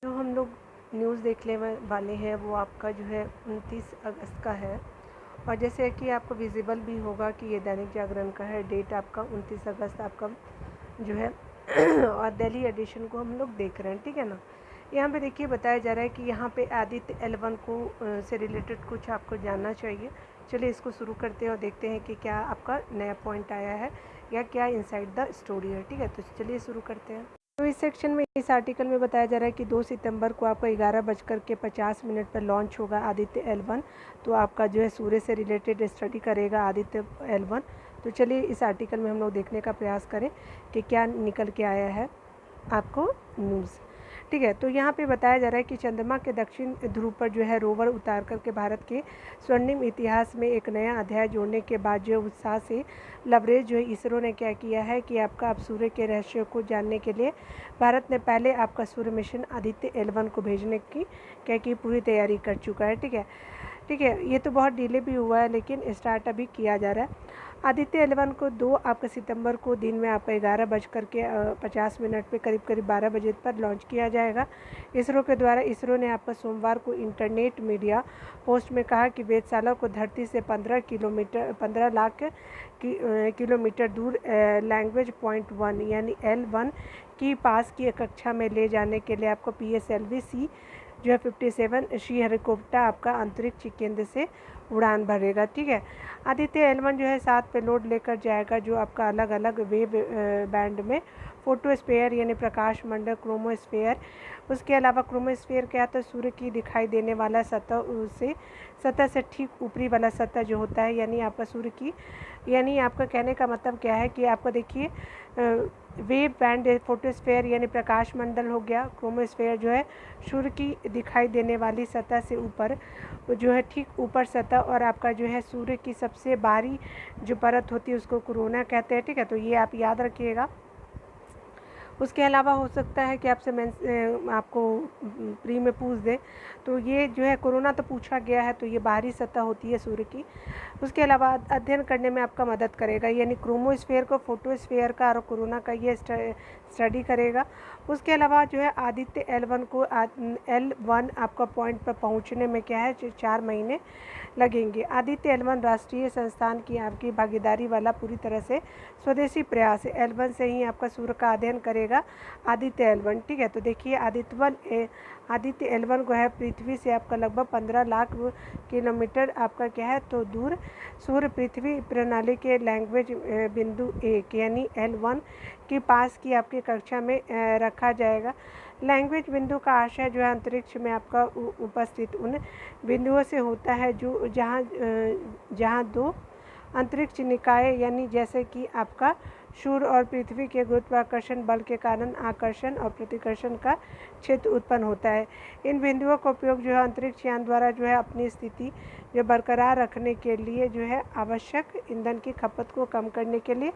जो हम लोग न्यूज़ देखने वाले हैं वो आपका जो है 29 अगस्त का है। और जैसे कि आपको विजिबल भी होगा कि ये दैनिक जागरण का है। डेट आपका 29 अगस्त आपका जो है और दिल्ली एडिशन को हम लोग देख रहे हैं, ठीक है ना। यहाँ पे देखिए बताया जा रहा है कि यहाँ पे आदित्य L1 को से रिलेटेड कुछ आपको जानना चाहिए। चलिए इसको शुरू करते हैं और देखते हैं कि क्या आपका नया पॉइंट आया है या क्या इनसाइड द स्टोरी है, ठीक है। तो चलिए शुरू करते हैं। तो इस सेक्शन में इस आर्टिकल में बताया जा रहा है कि 2 सितंबर को आपका 11:50 पर लॉन्च होगा आदित्य L1। तो आपका जो है सूर्य से रिलेटेड स्टडी करेगा आदित्य L1। तो चलिए इस आर्टिकल में हम लोग देखने का प्रयास करें कि क्या निकल के आया है आपको न्यूज़, ठीक है। तो यहाँ पे बताया जा रहा है कि चंद्रमा के दक्षिण ध्रुव पर जो है रोवर उतार करके भारत के स्वर्णिम इतिहास में एक नया अध्याय जोड़ने के बाद जो उत्साह से लबरेज जो है इसरो ने क्या किया है कि आपका अब सूर्य के रहस्य को जानने के लिए भारत ने पहले आपका सूर्य मिशन आदित्य L1 को भेजने की क्या की पूरी तैयारी कर चुका है, ठीक है। ठीक है, ये तो बहुत डिले भी हुआ है लेकिन स्टार्ट अभी किया जा रहा है। आदित्य L1 को 2 आपका सितंबर को दिन में आपका 11:50 पे करीब 12 बजे पर लॉन्च किया जाएगा इसरो के द्वारा। इसरो ने आपका सोमवार को इंटरनेट मीडिया पोस्ट में कहा कि वेधशाला को धरती से 15 लाख किलोमीटर दूर लैंग्वेज पॉइंट 1 यानी L1 की पास की कक्षा में ले जाने के लिए आपको PSLV-C जो है 57 शी हेलीकॉप्टर आपका अंतरिक्ष केंद्र से उड़ान भरेगा, ठीक है। आदित्य L1 जो है 7 पेलोड लेकर जाएगा जो आपका अलग अलग वेव बैंड में फोटोस्फीयर यानी प्रकाश मंडल, क्रोमोस्फीयर। उसके अलावा क्रोमोस्फीयर क्या था, सूर्य की दिखाई देने वाला सतह से ठीक ऊपरी वाला सतह जो होता है, यानी आपका सूर्य की, यानी आपका कहने का मतलब क्या है कि आपका देखिए वेव बैंड फोटोस्फीयर यानी प्रकाश मंडल हो गया। क्रोमोस्फीयर जो है सूर्य की दिखाई देने वाली सतह से ऊपर जो है ठीक ऊपर सतह, और आपका जो है सूर्य की सबसे बाहरी जो परत होती है उसको कोरोना कहते हैं, ठीक है। तो ये आप याद रखिएगा। उसके अलावा हो सकता है कि आपसे आपको प्री में पूछ दे, तो ये जो है कोरोना तो पूछा गया है, तो ये बाहरी सतह होती है सूर्य की। उसके अलावा अध्ययन करने में आपका मदद करेगा, यानी क्रोमोस्फीयर को, फोटोस्फीयर का और कोरोना का ये स्टडी करेगा। उसके अलावा जो है आदित्य L1 आपका पॉइंट पर पहुंचने में क्या है 4 महीने लगेंगे। आदित्य L1 राष्ट्रीय संस्थान की आपकी भागीदारी वाला पूरी तरह से स्वदेशी प्रयास है। L1 से ही आपका सूर्य का अध्ययन करेगा आदित्य L1, ठीक है। तो देखिए आदित्य L1 को है पृथ्वी से आपका लगभग 15 लाख किलोमीटर आपका क्या है तो दूर सूर्य पृथ्वी प्रणाली के लैंग्वेज बिंदु 1 यानी L1 के पास की आपकी कक्षा में रखा जाएगा। लैंग्वेज बिंदु का आशय जो है अंतरिक्ष में आपका उपस्थित उन बिंदुओं से होता है जो जहाँ दो अंतरिक्ष निकाय यानी जैसे कि आपका सूर्य और पृथ्वी के गुरुत्वाकर्षण बल के कारण आकर्षण और प्रतिकर्षण का क्षेत्र उत्पन्न होता है। इन बिंदुओं का उपयोग जो है अंतरिक्ष यान द्वारा जो है अपनी स्थिति जो बरकरार रखने के लिए जो है आवश्यक ईंधन की खपत को कम करने के लिए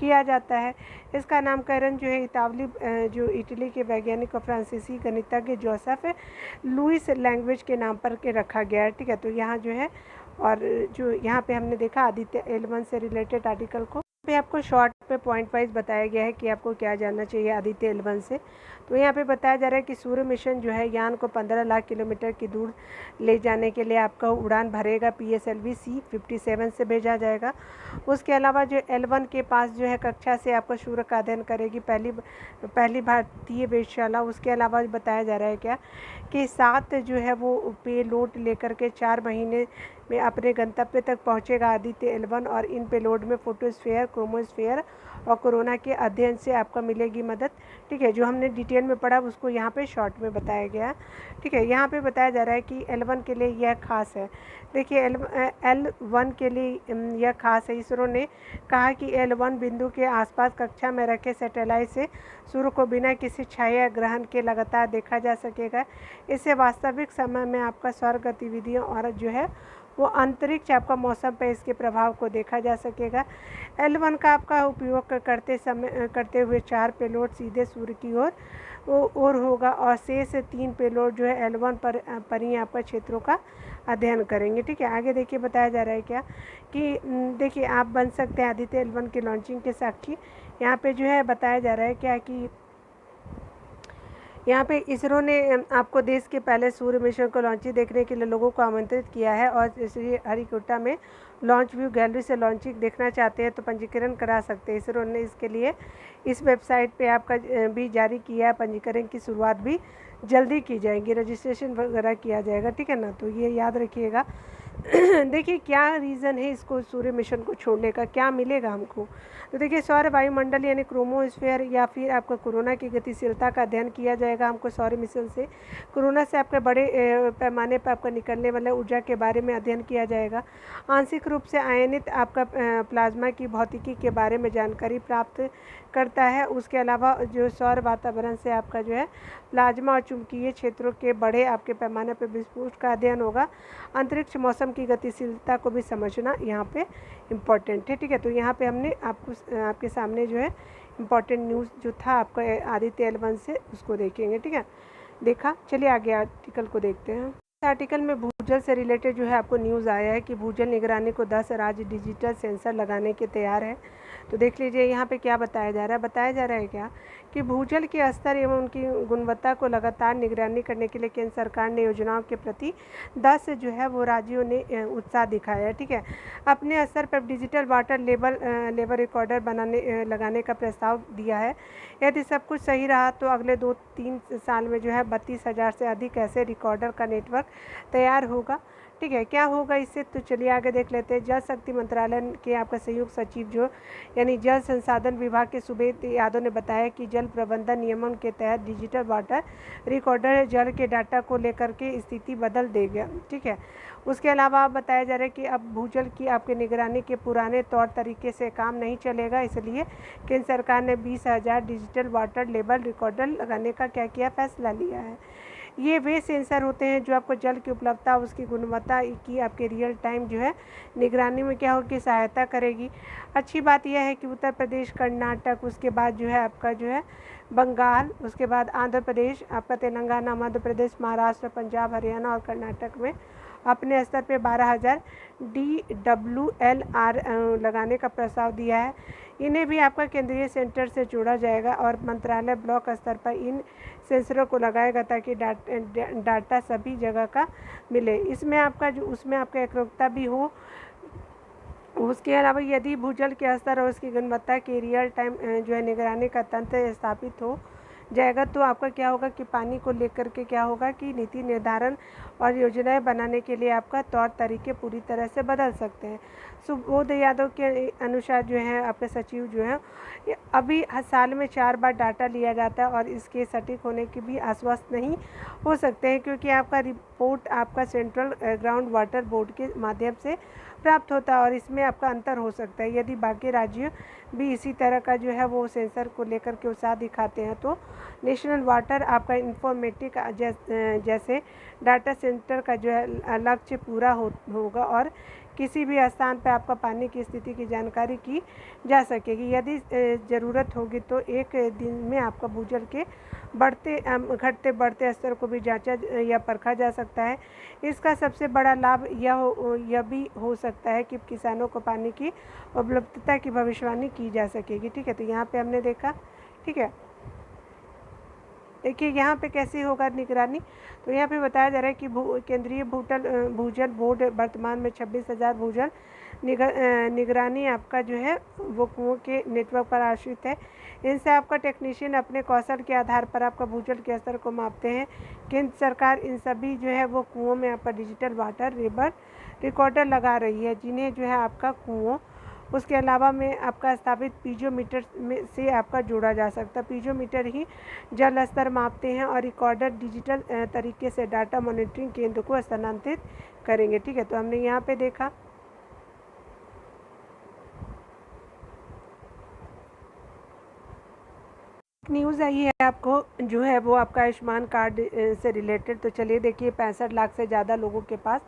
किया जाता है। इसका नामकरण जो है जो इटली के वैज्ञानिक और फ्रांसीसी गणितज्ञ जोसेफ लुइस लैंग्वेज के नाम पर के रखा गया है, ठीक है। तो यहाँ जो है और जो यहाँ पे हमने देखा आदित्य L1 से रिलेटेड आर्टिकल को पे आपको शॉर्ट पे पॉइंट वाइज बताया गया है कि आपको क्या जानना चाहिए आदित्य L1 से। तो यहाँ पे बताया जा रहा है कि सूर्य मिशन जो है यान को 15 लाख किलोमीटर की दूर ले जाने के लिए आपका उड़ान भरेगा PSLV-C 57 से भेजा जाएगा। उसके अलावा जो L1 के पास जो है कक्षा से आपका सूर्य का अध्ययन करेगी पहली भारतीय वेधशाला। उसके अलावा बताया जा रहा है क्या कि 7 जो है वो पेलोड लेकर के 4 महीने में अपने गंतव्य तक पहुंचेगा आदित्य L1, और इन पेलोड में फोटोस्फीयर, क्रोमोस्फीयर और कोरोना के अध्ययन से आपका मिलेगी मदद, ठीक है। जो हमने डिटेल में पढ़ा उसको यहाँ पे शॉर्ट में बताया गया, ठीक है। यहाँ पे बताया जा रहा है कि L1 के लिए यह खास है। देखिए L1 के लिए यह खास है। इसरो ने कहा कि L1 बिंदु के आसपास कक्षा में रखे सैटेलाइट से सूर्य को बिना किसी छाया ग्रहण के लगातार देखा जा सकेगा। इससे वास्तविक समय में आपका सौर गतिविधियों और जो है वो अंतरिक्ष आपका मौसम पर इसके प्रभाव को देखा जा सकेगा। L1 का आपका उपयोग करते हुए 4 पेलोड सीधे सूर्य की ओर होगा और शेष 3 पेलोड जो है L1 पर ही आपका क्षेत्रों का अध्ययन करेंगे, ठीक है। आगे देखिए बताया जा रहा है क्या कि देखिए आप बन सकते हैं आदित्य L1 की लॉन्चिंग के साक्षी। यहाँ पे जो है बताया जा रहा है क्या कि यहाँ पे इसरो ने आपको देश के पहले सूर्य मिशन को लॉन्चिंग देखने के लिए लोगों को आमंत्रित किया है और श्री हरिकोटा में लॉन्च व्यू गैलरी से लॉन्चिंग देखना चाहते हैं तो पंजीकरण करा सकते हैं। इसरो ने इसके लिए इस वेबसाइट पे आपका भी जारी किया है। पंजीकरण की शुरुआत भी जल्दी की जाएगी, रजिस्ट्रेशन वगैरह किया जाएगा, ठीक है ना। तो ये याद रखिएगा। देखिए क्या रीज़न है इसको सूर्य मिशन को छोड़ने का, क्या मिलेगा हमको। तो देखिए सौर वायुमंडल यानी क्रोमोस्फेयर या फिर आपका कोरोना की गतिशीलता का अध्ययन किया जाएगा हमको सौर मिशन से। कोरोना से आपके बड़े पैमाने पर आपका निकलने वाले ऊर्जा के बारे में अध्ययन किया जाएगा। आंशिक रूप से आयनित आपका प्लाज्मा की भौतिकी के बारे में जानकारी प्राप्त करता है। उसके अलावा जो सौर वातावरण से आपका जो है प्लाज्मा और चुंबकीय क्षेत्रों के बड़े आपके पैमाने पर विस्फोट का अध्ययन होगा। अंतरिक्ष मौसम की गतिशीलता को भी समझना यहाँ पे इम्पॉर्टेंट है, ठीक है। तो यहाँ पे हमने आपके सामने जो है इम्पॉर्टेंट न्यूज़ जो था आपका आदित्य L1 से उसको देखेंगे, ठीक है। देखा, चलिए आगे आर्टिकल को देखते हैं। इस आर्टिकल में भूजल से रिलेटेड जो है आपको न्यूज़ आया है कि भूजल निगरानी को 10 राज्य डिजिटल सेंसर लगाने के तैयार है। तो देख लीजिए यहाँ पे क्या बताया जा रहा है। बताया जा रहा है क्या कि भूजल के स्तर एवं उनकी गुणवत्ता को लगातार निगरानी करने के लिए केंद्र सरकार ने योजनाओं के प्रति 10 जो है वो राज्यों ने उत्साह दिखाया है, ठीक है। अपने स्तर पर डिजिटल वाटर लेवल रिकॉर्डर लगाने का प्रस्ताव दिया है। यदि सब कुछ सही रहा तो अगले 2-3 साल में जो है 32,000 से अधिक ऐसे रिकॉर्डर का नेटवर्क तैयार होगा, ठीक है। क्या होगा इससे, तो चलिए आगे देख लेते हैं। जल शक्ति मंत्रालय के आपका संयुक्त सचिव जो यानी जल संसाधन विभाग के सुबेद यादव ने बताया कि जल प्रबंधन नियमन के तहत डिजिटल वाटर रिकॉर्डर जल के डाटा को लेकर के स्थिति बदल देगा, ठीक है। उसके अलावा बताया जा रहा है कि अब भूजल की आपके निगरानी के पुराने तौर तरीके से काम नहीं चलेगा, इसलिए केंद्र सरकार ने 20,000 डिजिटल वाटर लेवल रिकॉर्डर लगाने का क्या किया, फैसला लिया है। ये वे सेंसर होते हैं जो आपको जल की उपलब्धता, उसकी गुणवत्ता की आपके रियल टाइम जो है निगरानी में क्या होगी, सहायता करेगी। अच्छी बात यह है कि उत्तर प्रदेश, कर्नाटक, उसके बाद जो है आपका जो है बंगाल, उसके बाद आंध्र प्रदेश, आपका तेलंगाना, मध्य प्रदेश, महाराष्ट्र, पंजाब, हरियाणा और कर्नाटक में अपने स्तर पे 12,000 DWLR लगाने का प्रस्ताव दिया है। इन्हें भी आपका केंद्रीय सेंटर से जोड़ा जाएगा और मंत्रालय ब्लॉक स्तर पर इन सेंसरों को लगाएगा ताकि डाटा सभी जगह का मिले। इसमें आपका जो उसमें आपका एकरूपता भी हो। उसके अलावा यदि भूजल के स्तर और उसकी गुणवत्ता की रियल टाइम जो है निगरानी का तंत्र स्थापित हो जाएगा तो आपका क्या होगा कि पानी को लेकर के क्या होगा कि नीति निर्धारण और योजनाएं बनाने के लिए आपका तौर तरीके पूरी तरह से बदल सकते हैं। सुबोध यादव के अनुसार जो है आपके सचिव जो है अभी साल में 4 बार डाटा लिया जाता है और इसके सटीक होने की भी आश्वस्त नहीं हो सकते हैं क्योंकि आपका रिपोर्ट आपका सेंट्रल ग्राउंड वाटर बोर्ड के माध्यम से प्राप्त होता है और इसमें आपका अंतर हो सकता है। यदि बाकी राज्य भी इसी तरह का जो है वो सेंसर को लेकर के उत्साह दिखाते हैं तो नेशनल वाटर आपका इंफॉर्मेटिक जैसे डाटा सेंटर का जो है लक्ष्य पूरा होगा और किसी भी स्थान पर आपका पानी की स्थिति की जानकारी की जा सकेगी। यदि ज़रूरत होगी तो एक दिन में आपका भूजल के घटते बढ़ते स्तर को भी जांचा या परखा जा सकता है। इसका सबसे बड़ा लाभ यह भी हो सकता है कि किसानों को पानी की उपलब्धता की भविष्यवाणी की जा सकेगी, ठीक है। तो यहाँ पे हमने देखा, ठीक है। देखिए यहाँ पे कैसे होगा निगरानी, तो यहाँ पे बताया जा रहा है कि केंद्रीय भूजल बोर्ड वर्तमान में 26,000 भूजल निगरानी आपका जो है वो कुओं के नेटवर्क पर आश्रित है। इनसे आपका टेक्नीशियन अपने कौशल के आधार पर आपका भूजल के स्तर को मापते हैं। केंद्र सरकार इन सभी जो है वो कुओं में आपका डिजिटल वाटर लेवल रिकॉर्डर लगा रही है जिन्हें जो है आपका कुओं उसके अलावा में आपका स्थापित पीजोमीटर में से आपका जोड़ा जा सकता है। पीजोमीटर ही जल स्तर मापते हैं और रिकॉर्डर डिजिटल तरीके से डाटा मॉनिटरिंग केंद्र को स्थानांतरित करेंगे, ठीक है। तो हमने यहाँ पे देखा न्यूज़ आई है आपको जो है वो आपका आयुष्मान कार्ड से रिलेटेड। तो चलिए देखिए 65 लाख से ज़्यादा लोगों के पास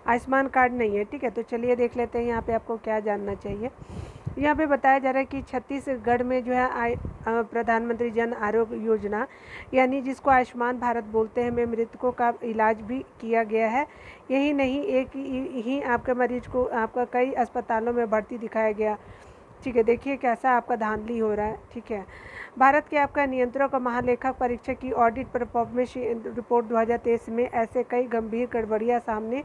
आयुष्मान कार्ड नहीं है, ठीक है। तो चलिए देख लेते हैं यहाँ पे आपको क्या जानना चाहिए। यहाँ पे बताया जा रहा है कि छत्तीसगढ़ में जो है प्रधानमंत्री जन आरोग्य योजना यानी जिसको आयुष्मान भारत बोलते हैं में मृतकों का इलाज भी किया गया है। यही नहीं, एक ही आपके मरीज को आपका कई अस्पतालों में भर्ती दिखाया गया। ठीक है, देखिए कैसा आपका धांधली हो रहा है। ठीक है, भारत के आपका नियंत्रक और महालेखक परीक्षक की ऑडिट परफॉर्मेंस रिपोर्ट 2023 में ऐसे कई गंभीर गड़बड़ियां सामने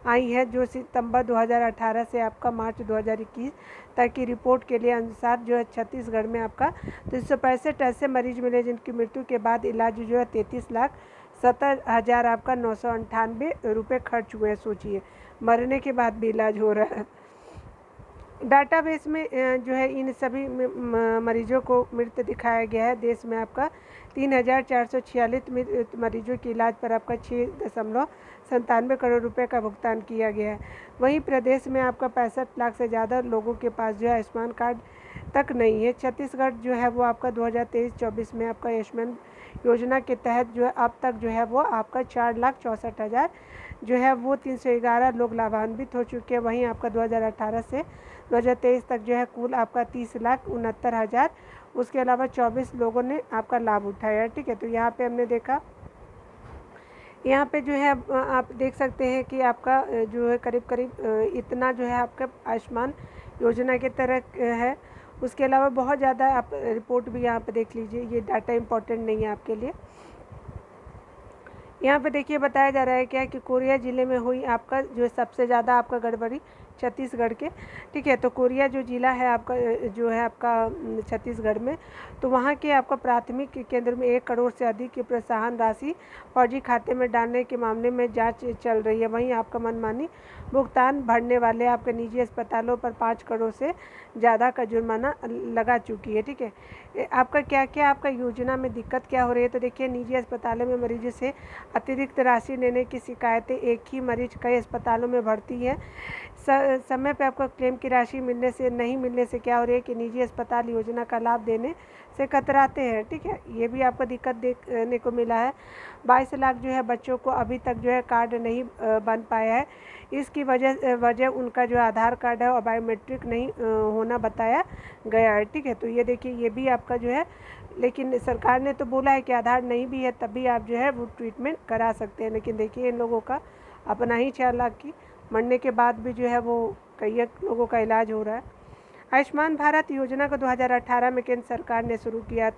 आई है जो सितंबर 2018 से आपका मार्च 2021 तक की रिपोर्ट के लिए अनुसार जो है छत्तीसगढ़ में आपका 365 ऐसे मरीज मिले जिनकी मृत्यु के बाद इलाज जो है 33,70,000 आपका 998 रुपये खर्च हुए। सोचिए, मरने के बाद भी इलाज हो रहा है। डाटाबेस में जो है इन सभी मरीजों को मृत दिखाया गया है। देश में आपका 3,446 मरीजों के इलाज पर आपका 6.97 करोड़ रुपए का भुगतान किया गया है। वहीं प्रदेश में आपका 65 लाख से ज़्यादा लोगों के पास जो है आयुष्मान कार्ड तक नहीं है। छत्तीसगढ़ जो है वो आपका 2023-24 में आपका आयुष्मान योजना के तहत जो है अब तक जो है वो आपका 4,64,000 जो है वो 311 लोग लाभान्वित हो चुके हैं। वहीं आपका 2018 से 2023 तक जो है कुल आपका 30,69,000 उसके अलावा 24 लोगों ने आपका लाभ उठाया। ठीक है, तो यहाँ पे हमने देखा, यहाँ पे जो है आप देख सकते हैं कि आपका जो है करीब करीब इतना जो है आपका आयुष्मान योजना की तरह है। उसके अलावा बहुत ज़्यादा आप रिपोर्ट भी यहाँ पे देख लीजिए, ये डाटा इम्पोर्टेंट नहीं है आपके लिए। यहाँ पे देखिए बताया जा रहा है क्या कि कोरिया ज़िले में हुई आपका जो सबसे ज़्यादा आपका गड़बड़ी छत्तीसगढ़ के। ठीक है, तो कोरिया जो ज़िला है आपका जो है आपका छत्तीसगढ़ में, तो वहाँ के आपका प्राथमिक केंद्र में 1 करोड़ से अधिक की प्रोत्साहन राशि फर्जी खाते में डालने के मामले में जांच चल रही है। वहीं आपका मनमानी भुगतान भरने वाले आपके निजी अस्पतालों पर 5 करोड़ से ज़्यादा का जुर्माना लगा चुकी है। ठीक है, आपका क्या क्या आपका योजना में दिक्कत क्या हो रही है, तो देखिए निजी अस्पतालों में मरीजों से अतिरिक्त राशि लेने की शिकायतें। एक ही मरीज कई अस्पतालों में भर्ती है। समय पर आपको क्लेम की राशि मिलने से नहीं मिलने से क्या हो रही है कि निजी अस्पताल योजना का लाभ देने से कतराते हैं। ठीक है, ये भी आपको दिक्कत देखने को मिला है। 22 लाख जो है बच्चों को अभी तक जो है कार्ड नहीं बन पाया है। इसकी वजह उनका जो आधार कार्ड है और बायोमेट्रिक नहीं होना बताया गया है। ठीक है, तो ये देखिए ये भी आपका जो है, लेकिन सरकार ने तो बोला है कि आधार नहीं भी है तब भी आप जो है वो ट्रीटमेंट करा सकते हैं। लेकिन देखिए इन लोगों का अपना ही 4 लाख की मरने के बाद भी जो है वो कई लोगों का इलाज हो रहा है। आयुष्मान भारत योजना को 2018 में केंद्र सरकार ने शुरू किया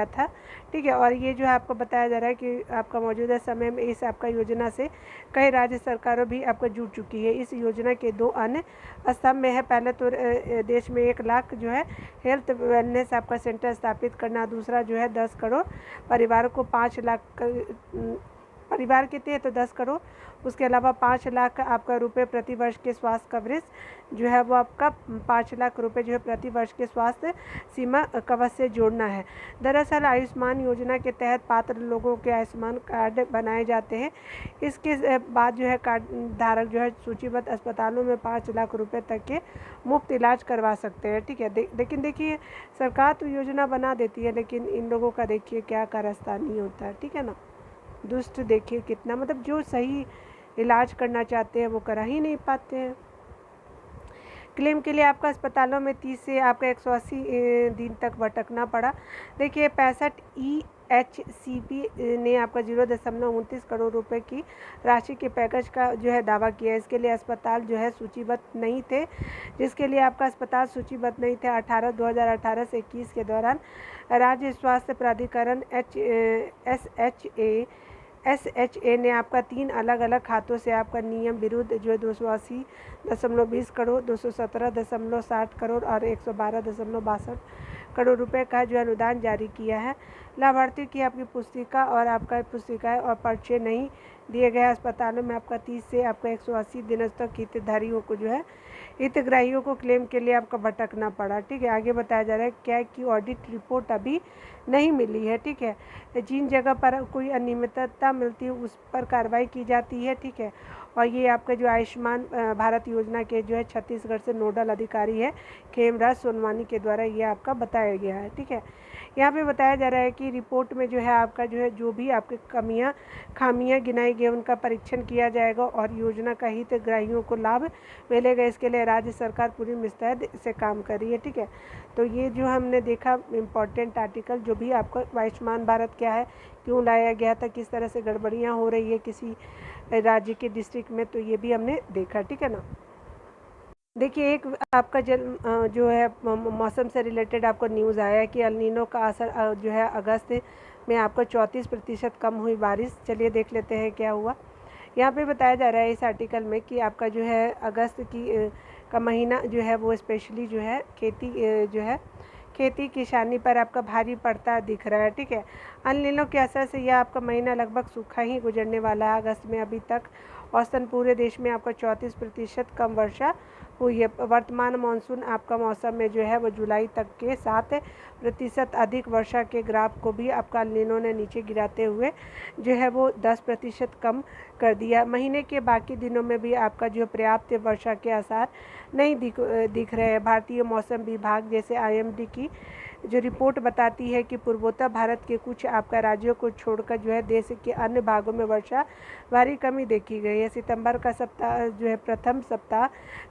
था। ठीक है, और ये जो है आपको बताया जा रहा है कि आपका मौजूदा समय में इस आपका योजना से कई राज्य सरकारों भी आपको जुड़ चुकी है। इस योजना के 2 अन्य स्तंभ में है। पहले तो देश में 1 लाख जो है हेल्थ वेलनेस आपका सेंटर स्थापित करना, दूसरा जो है 10 करोड़ परिवारों को 5 लाख परिवार कितने हैं तो 10 करोड़, उसके अलावा 5 लाख आपका रुपए प्रति वर्ष के स्वास्थ्य कवरेज जो है वो आपका 5 लाख रुपए जो है प्रति वर्ष के स्वास्थ्य सीमा कवच से जोड़ना है। दरअसल आयुष्मान योजना के तहत पात्र लोगों के आयुष्मान कार्ड बनाए जाते हैं। इसके बाद जो है कार्ड धारक जो है सूचीबद्ध अस्पतालों में 5 लाख रुपए तक के मुफ्त इलाज करवा सकते हैं। ठीक है, लेकिन देखिए सरकार तो योजना बना देती है, लेकिन इन लोगों का देखिए क्या कारस्तानी होता है। ठीक है ना, दुष्ट देखिए कितना, मतलब जो सही इलाज करना चाहते हैं वो करा ही नहीं पाते हैं। क्लेम के लिए आपका अस्पतालों में 30 से आपका 180 दिन तक भटकना पड़ा। देखिए 65 EHCP ने आपका 0.29 करोड़ रुपए की राशि के पैकेज का जो है दावा किया। इसके लिए अस्पताल जो है सूचीबद्ध नहीं थे, जिसके लिए आपका अस्पताल सूचीबद्ध नहीं थे। 2018 से 21 के दौरान राज्य स्वास्थ्य प्राधिकरण SHA ने आपका 3 अलग अलग खातों से आपका नियम विरुद्ध जो है 280.20 करोड़, 217.60 करोड़ और 112.62 करोड़ रुपए का जो अनुदान जारी किया है। लाभार्थी की आपकी पुस्तिका और आपका पुस्तिकाएँ और पर्चे नहीं दिए गए। अस्पतालों में आपका 30 से आपका 180 दिनों तक हितधारियों को जो है हितग्राहियों को क्लेम के लिए आपका भटकना पड़ा। ठीक है, आगे बताया जा रहा है क्या कि ऑडिट रिपोर्ट अभी नहीं मिली है। ठीक है, जिन जगह पर कोई अनियमितता मिलती है उस पर कार्रवाई की जाती है। ठीक है, और ये आपका जो आयुष्मान भारत योजना के जो है छत्तीसगढ़ से नोडल अधिकारी है खेमराज सोनवानी के द्वारा ये आपका बताया गया है। ठीक है, यहाँ पे बताया जा रहा है कि रिपोर्ट में जो है आपका जो है जो भी आपके खामियां गिनाई गई उनका परीक्षण किया जाएगा और योजना का हितग्राहियों को लाभ मिलेगा। इसके लिए राज्य सरकार पूरी मुस्तैद से काम कर रही है। ठीक है, तो ये जो हमने देखा इम्पॉर्टेंट आर्टिकल, जो भी आपका आयुष्मान भारत क्या है, क्यों लाया गया था, किस तरह से गड़बड़ियाँ हो रही है किसी राज्य के डिस्ट्रिक्ट में, तो ये भी हमने देखा। ठीक है ना। देखिए, एक आपका जो है मौसम से रिलेटेड आपको न्यूज़ आया है कि एल नीनो का असर जो है अगस्त में आपको 34% कम हुई बारिश। चलिए देख लेते हैं क्या हुआ। यहाँ पे बताया जा रहा है इस आर्टिकल में कि आपका जो है अगस्त का महीना जो है वो स्पेशली जो है जो है खेती किसानी पर आपका भारी पड़ता दिख रहा है। ठीक है, एल नीनो के असर से यह आपका महीना लगभग सूखा ही गुजरने वाला है। अगस्त में अभी तक औसतन पूरे देश में आपका 34% कम वर्षा हुई है। वर्तमान मानसून आपका मौसम में जो है वो जुलाई तक के 7% अधिक वर्षा के ग्राफ को भी आपका एल नीनो ने नीचे गिराते हुए जो है वो 10% कम कर दिया। महीने के बाकी दिनों में भी आपका जो पर्याप्त वर्षा के आसार नहीं दिख रहे हैं। भारतीय मौसम विभाग जैसे IMD की जो रिपोर्ट बताती है कि पूर्वोत्तर भारत के कुछ आपका राज्यों को छोड़कर जो है देश के अन्य भागों में वर्षा भारी कमी देखी गई है। सितंबर का सप्ताह जो है प्रथम सप्ताह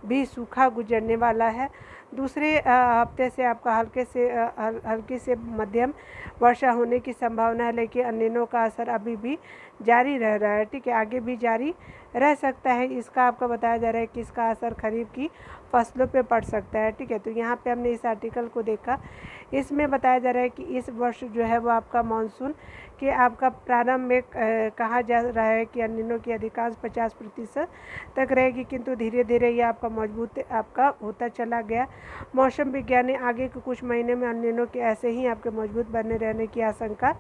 भी सूखा गुजरने वाला है। दूसरे हफ्ते से आपका हल्की से मध्यम वर्षा होने की संभावना है, लेकिन एल नीनो का असर अभी भी जारी रह रहा है। ठीक है, आगे भी जारी रह सकता है। इसका आपको बताया जा रहा है कि इसका असर खरीफ की फसलों पे पड़ सकता है। ठीक है, तो यहाँ पे हमने इस आर्टिकल को देखा। इसमें बताया जा रहा है कि इस वर्ष जो है वो आपका मानसून के आपका प्रारंभ में कहा जा रहा है कि एल नीनो की अधिकांश 50% तक रहेगी, किंतु धीरे धीरे ये आपका मजबूत आपका होता चला गया। मौसम विज्ञानी आगे के कुछ महीने में एल नीनो के ऐसे ही आपके मजबूत बने रहने की आशंका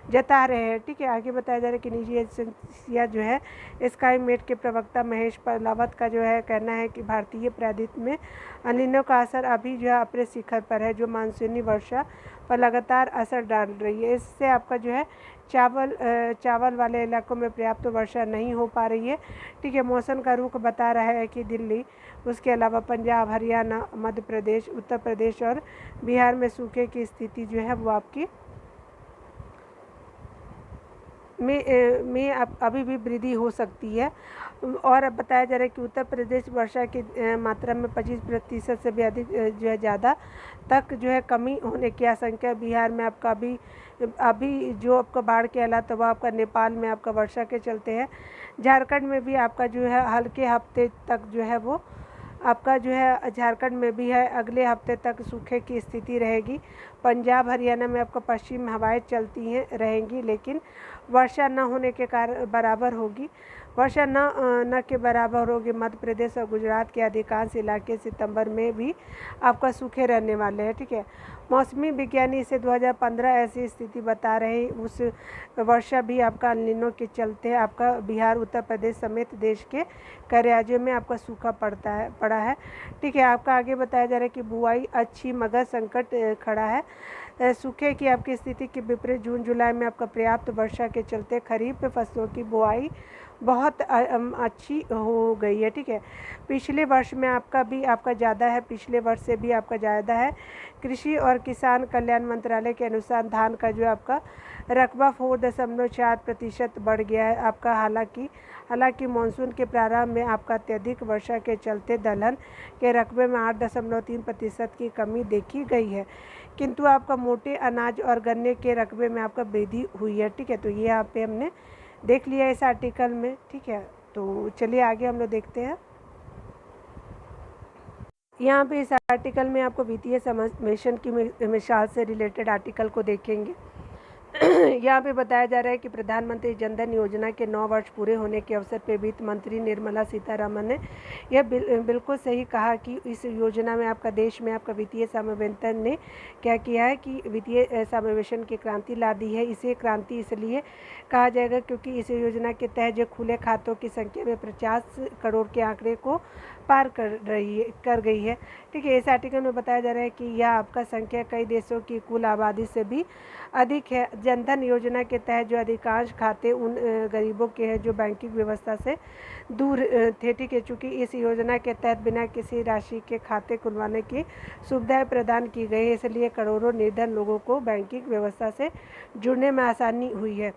जता रहे हैं। ठीक है, आगे बताया जा रहा है कि निजी एजेंसियाँ जो है स्काई मेट के प्रवक्ता महेश पलावत का जो है कहना है कि भारतीय प्रायद्वीप में एल नीनो का असर अभी जो है अपने शिखर पर है, जो मानसूनी वर्षा पर लगातार असर डाल रही है। इससे आपका जो है चावल वाले इलाकों में पर्याप्त वर्षा नहीं हो पा रही है। ठीक है, मौसम का रुख बता रहा है कि दिल्ली, उसके अलावा पंजाब, हरियाणा, मध्य प्रदेश, उत्तर प्रदेश और बिहार में सूखे की स्थिति जो है वो आपकी में अभी भी वृद्धि हो सकती है। और अब बताया जा रहा है कि उत्तर प्रदेश वर्षा की मात्रा में 25% से भी अधिक जो है ज़्यादा तक जो है कमी होने की आशंका। बिहार में आपका अभी जो आपका बाढ़ के हालात है वो आपका नेपाल में आपका वर्षा के चलते है। झारखंड में भी आपका जो है हल्के हफ्ते तक जो है वो आपका जो है झारखंड में भी है अगले हफ्ते तक सूखे की स्थिति रहेगी। पंजाब हरियाणा में आपको पश्चिम हवाएं चलती हैं रहेंगी, लेकिन वर्षा न होने के कारण बराबर होगी। वर्षा न के बराबर होगी। मध्य प्रदेश और गुजरात के अधिकांश इलाके सितंबर में भी आपका सूखे रहने वाले हैं। ठीक है, मौसमी विज्ञानी इसे 2015 ऐसी स्थिति बता रहे। उस वर्षा भी आपका एल नीनो के चलते आपका बिहार, उत्तर प्रदेश समेत देश के कई राज्यों में आपका सूखा पड़ा है। ठीक है, आपका आगे बताया जा रहा है कि बुआई अच्छी मगर संकट खड़ा है। सूखे की आपकी स्थिति के विपरीत जून जुलाई में आपका पर्याप्त वर्षा के चलते खरीफ फसलों की बुआई बहुत अच्छी हो गई है। ठीक है, पिछले वर्ष में आपका ज़्यादा है, पिछले वर्ष से भी आपका ज़्यादा है। कृषि और किसान कल्याण मंत्रालय के अनुसार धान का जो आपका रकबा 4.4% बढ़ गया है आपका। हालांकि मानसून के प्रारंभ में आपका अत्यधिक वर्षा के चलते दलहन के रकबे में 8.3% की कमी देखी गई है, किंतु आपका मोटे अनाज और गन्ने के रकबे में आपका वृद्धि हुई है। ठीक है, तो ये यहाँ पे हमने देख लिया इस आर्टिकल में। ठीक है, तो चलिए आगे हम लोग देखते हैं। यहाँ पे इस आर्टिकल में आपको वित्तीय समावेशन की मिसाल से रिलेटेड आर्टिकल को देखेंगे। यहाँ पे बताया जा रहा है कि प्रधानमंत्री जनधन योजना के 9 वर्ष पूरे होने के अवसर पर वित्त मंत्री निर्मला सीतारमण ने यह बिल्कुल सही कहा कि इस योजना में आपका देश में आपका वित्तीय समावेशन ने क्या किया है कि वित्तीय समावेशन की क्रांति ला दी है। इसे क्रांति इसलिए कहा जाएगा क्योंकि इस योजना के तहत जो खुले खातों की संख्या में 50 करोड़ के आंकड़े को पार कर गई है। ठीक है, इस आर्टिकल में बताया जा रहा है कि यह आपका संख्या कई देशों की कुल आबादी से भी अधिक है। जनधन योजना के तहत जो अधिकांश खाते उन गरीबों के हैं जो बैंकिंग व्यवस्था से दूर थे। ठीक है, चूँकि इस योजना के तहत बिना किसी राशि के खाते खुलवाने की सुविधाएं प्रदान की गई है, इसलिए करोड़ों निर्धन लोगों को बैंकिंग व्यवस्था से जुड़ने में आसानी हुई है।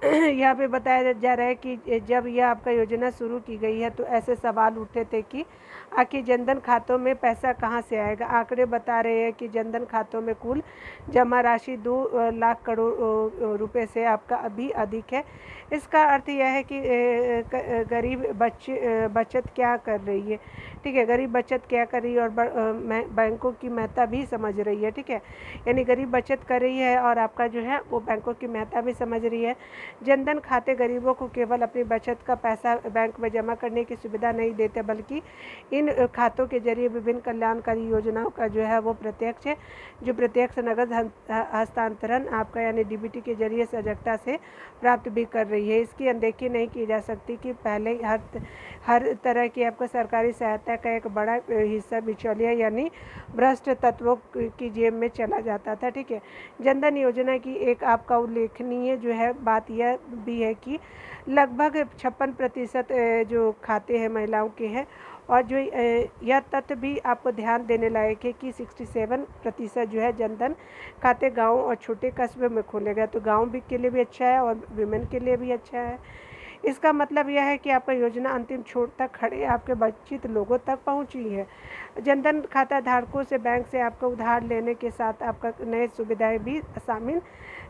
यहाँ पे बताया जा रहा है कि जब यह आपका योजना शुरू की गई है तो ऐसे सवाल उठे थे कि आखिर जनधन खातों में पैसा कहां से आएगा। आंकड़े बता रहे हैं कि जनधन खातों में कुल जमा राशि 2 लाख करोड़ रुपए से आपका अभी अधिक है। इसका अर्थ यह है कि गरीब बचत क्या कर रही है, ठीक है, गरीब बचत क्या कर रही है और बैंकों की महत्ता भी समझ रही है, ठीक है, यानी गरीब बचत कर रही है और आपका जो है वो बैंकों की महत्ता भी समझ रही है। जनधन खाते गरीबों को केवल अपनी बचत का पैसा बैंक में जमा करने की सुविधा नहीं देते, बल्कि इन खातों के जरिए विभिन्न कल्याणकारी योजनाओं का जो है वो प्रत्यक्ष नगद हस्तांतरण आपका यानी डीबीटी के जरिए सजगता से प्राप्त भी कर रही है। इसकी अनदेखी नहीं की जा सकती कि पहले हर तरह की आपको सरकारी सहायता का एक बड़ा हिस्सा बिचौलिया यानी भ्रष्ट तत्वों की जेब में चला जाता था, ठीक है। जनधन योजना की एक आपका उल्लेखनीय जो है बात यह भी है कि लगभग 56% जो खाते हैं महिलाओं के हैं, और जो यह तथ्य भी आपको ध्यान देने लायक है कि 67% जो है जनधन खाते गाँव और छोटे कस्बे में खोले गए। तो गाँव भी के लिए भी अच्छा है और विमेन के लिए भी अच्छा है। इसका मतलब यह है कि आपका योजना अंतिम छोर तक खड़े आपके वंचित लोगों तक पहुंची है। जनधन खाता धारकों से बैंक से आपका उधार लेने के साथ आपका नए सुविधाएं भी शामिल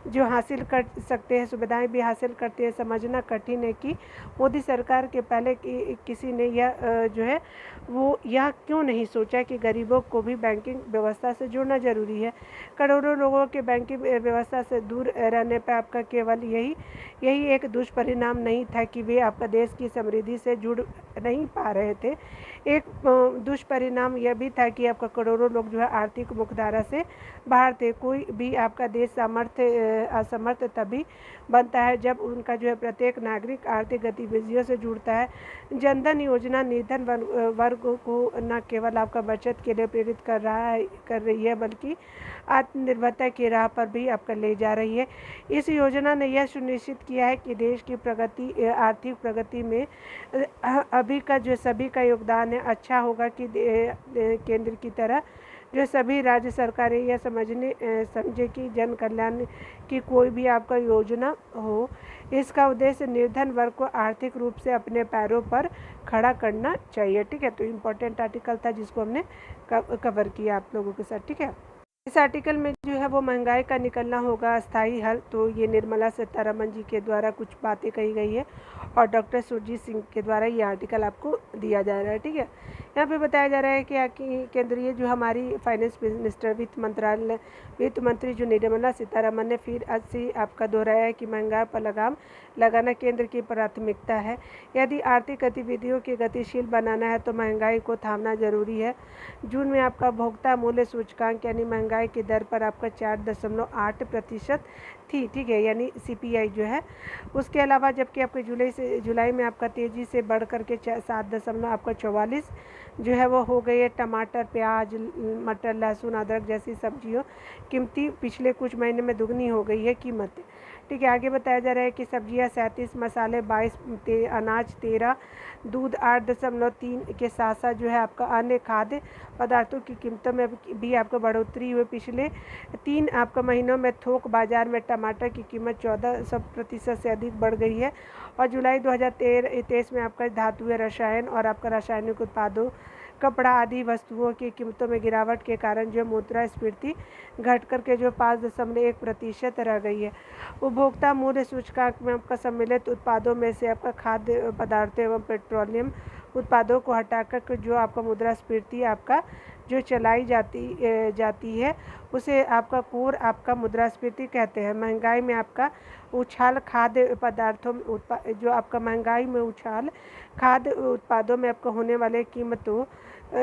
जो हासिल कर सकते हैं, सुविधाएं भी हासिल करते हैं। समझना कठिन है कि मोदी सरकार के पहले किसी ने यह जो है वो यह क्यों नहीं सोचा कि गरीबों को भी बैंकिंग व्यवस्था से जुड़ना जरूरी है। करोड़ों लोगों के बैंकिंग व्यवस्था से दूर रहने पर आपका केवल यही एक दुष्परिणाम नहीं था कि वे आपका देश की समृद्धि से जुड़ नहीं पा रहे थे। एक दुष्परिणाम यह भी था कि आपका करोड़ों लोग जो है आर्थिक मुख्यधारा से बाहर थे। कोई भी आपका देश असमर्थ तभी बनता है जब उनका जो है प्रत्येक नागरिक आर्थिक गतिविधियों से जुड़ता है। जनधन योजना निर्धन वर्ग को न केवल आपका बचत के लिए प्रेरित कर रही है बल्कि आत्मनिर्भरता की राह पर भी आपका ले जा रही है। इस योजना ने यह सुनिश्चित किया है कि देश की आर्थिक प्रगति में अभी का जो सभी का योगदान है। अच्छा होगा कि केंद्र की तरह जो सभी राज्य सरकारें यह समझे कि जन कल्याण की कोई भी आपका योजना हो, इसका उद्देश्य निर्धन वर्ग को आर्थिक रूप से अपने पैरों पर खड़ा करना चाहिए, ठीक है। तो इम्पोर्टेंट आर्टिकल था जिसको हमने कवर किया आप लोगों के साथ, ठीक है। इस आर्टिकल में जो है वो महंगाई का निकलना होगा अस्थायी हल। तो ये निर्मला सीतारमण जी के द्वारा कुछ बातें कही गई है और डॉक्टर सुरजीत सिंह के द्वारा ये आर्टिकल आपको दिया जा रहा है, ठीक है। यहाँ पे बताया जा रहा है कि केंद्रीय जो हमारी फाइनेंस मिनिस्टर वित्त मंत्री जो निर्मला सीतारमण ने फिर से आपका दोहराया है कि महंगाई पर लगाम लगाना केंद्र की प्राथमिकता है। यदि आर्थिक गतिविधियों के गतिशील बनाना है तो महंगाई को थामना जरूरी है। जून में आपका भोक्ता मूल्य सूचकांक यानी महंगाई की दर पर आपका 4.8% थी, ठीक है, यानी CPI जो है। उसके अलावा जबकि आपके जुलाई में आपका तेज़ी से बढ़ करके 7.44 जो है वो हो गई है। टमाटर, प्याज, मटर, लहसुन, अदरक जैसी सब्जियों कीमती पिछले कुछ महीने में दुगनी हो गई है कीमत, ठीक है। आगे बताया जा रहा है कि सब्जियां 37, मसाले 22, अनाज 13, दूध 8.3 के साथ साथ जो है आपका अन्य खाद्य पदार्थों की कीमतों में भी आपको बढ़ोतरी हुई। पिछले 3 आपका महीनों में थोक बाजार में टमाटर की कीमत 14% से अधिक बढ़ गई है और जुलाई 2023 में आपका धातुएं, रसायन और आपका रासायनिक उत्पादों, कपड़ा आदि वस्तुओं की कीमतों में गिरावट के कारण जो मुद्रास्फीति घट करके जो 5.1% रह गई है। उपभोक्ता मूल्य सूचकांक में आपका सम्मिलित उत्पादों में से आपका खाद्य पदार्थों एवं पेट्रोलियम उत्पादों को हटाकर जो आपका मुद्रास्फीति आपका जो चलाई जाती है उसे आपका कोर आपका मुद्रास्फीति कहते हैं। महंगाई में आपका उछाल खाद्य पदार्थों में जो आपका महंगाई में उछाल खाद्य उत्पादों में आपका होने वाले कीमतों,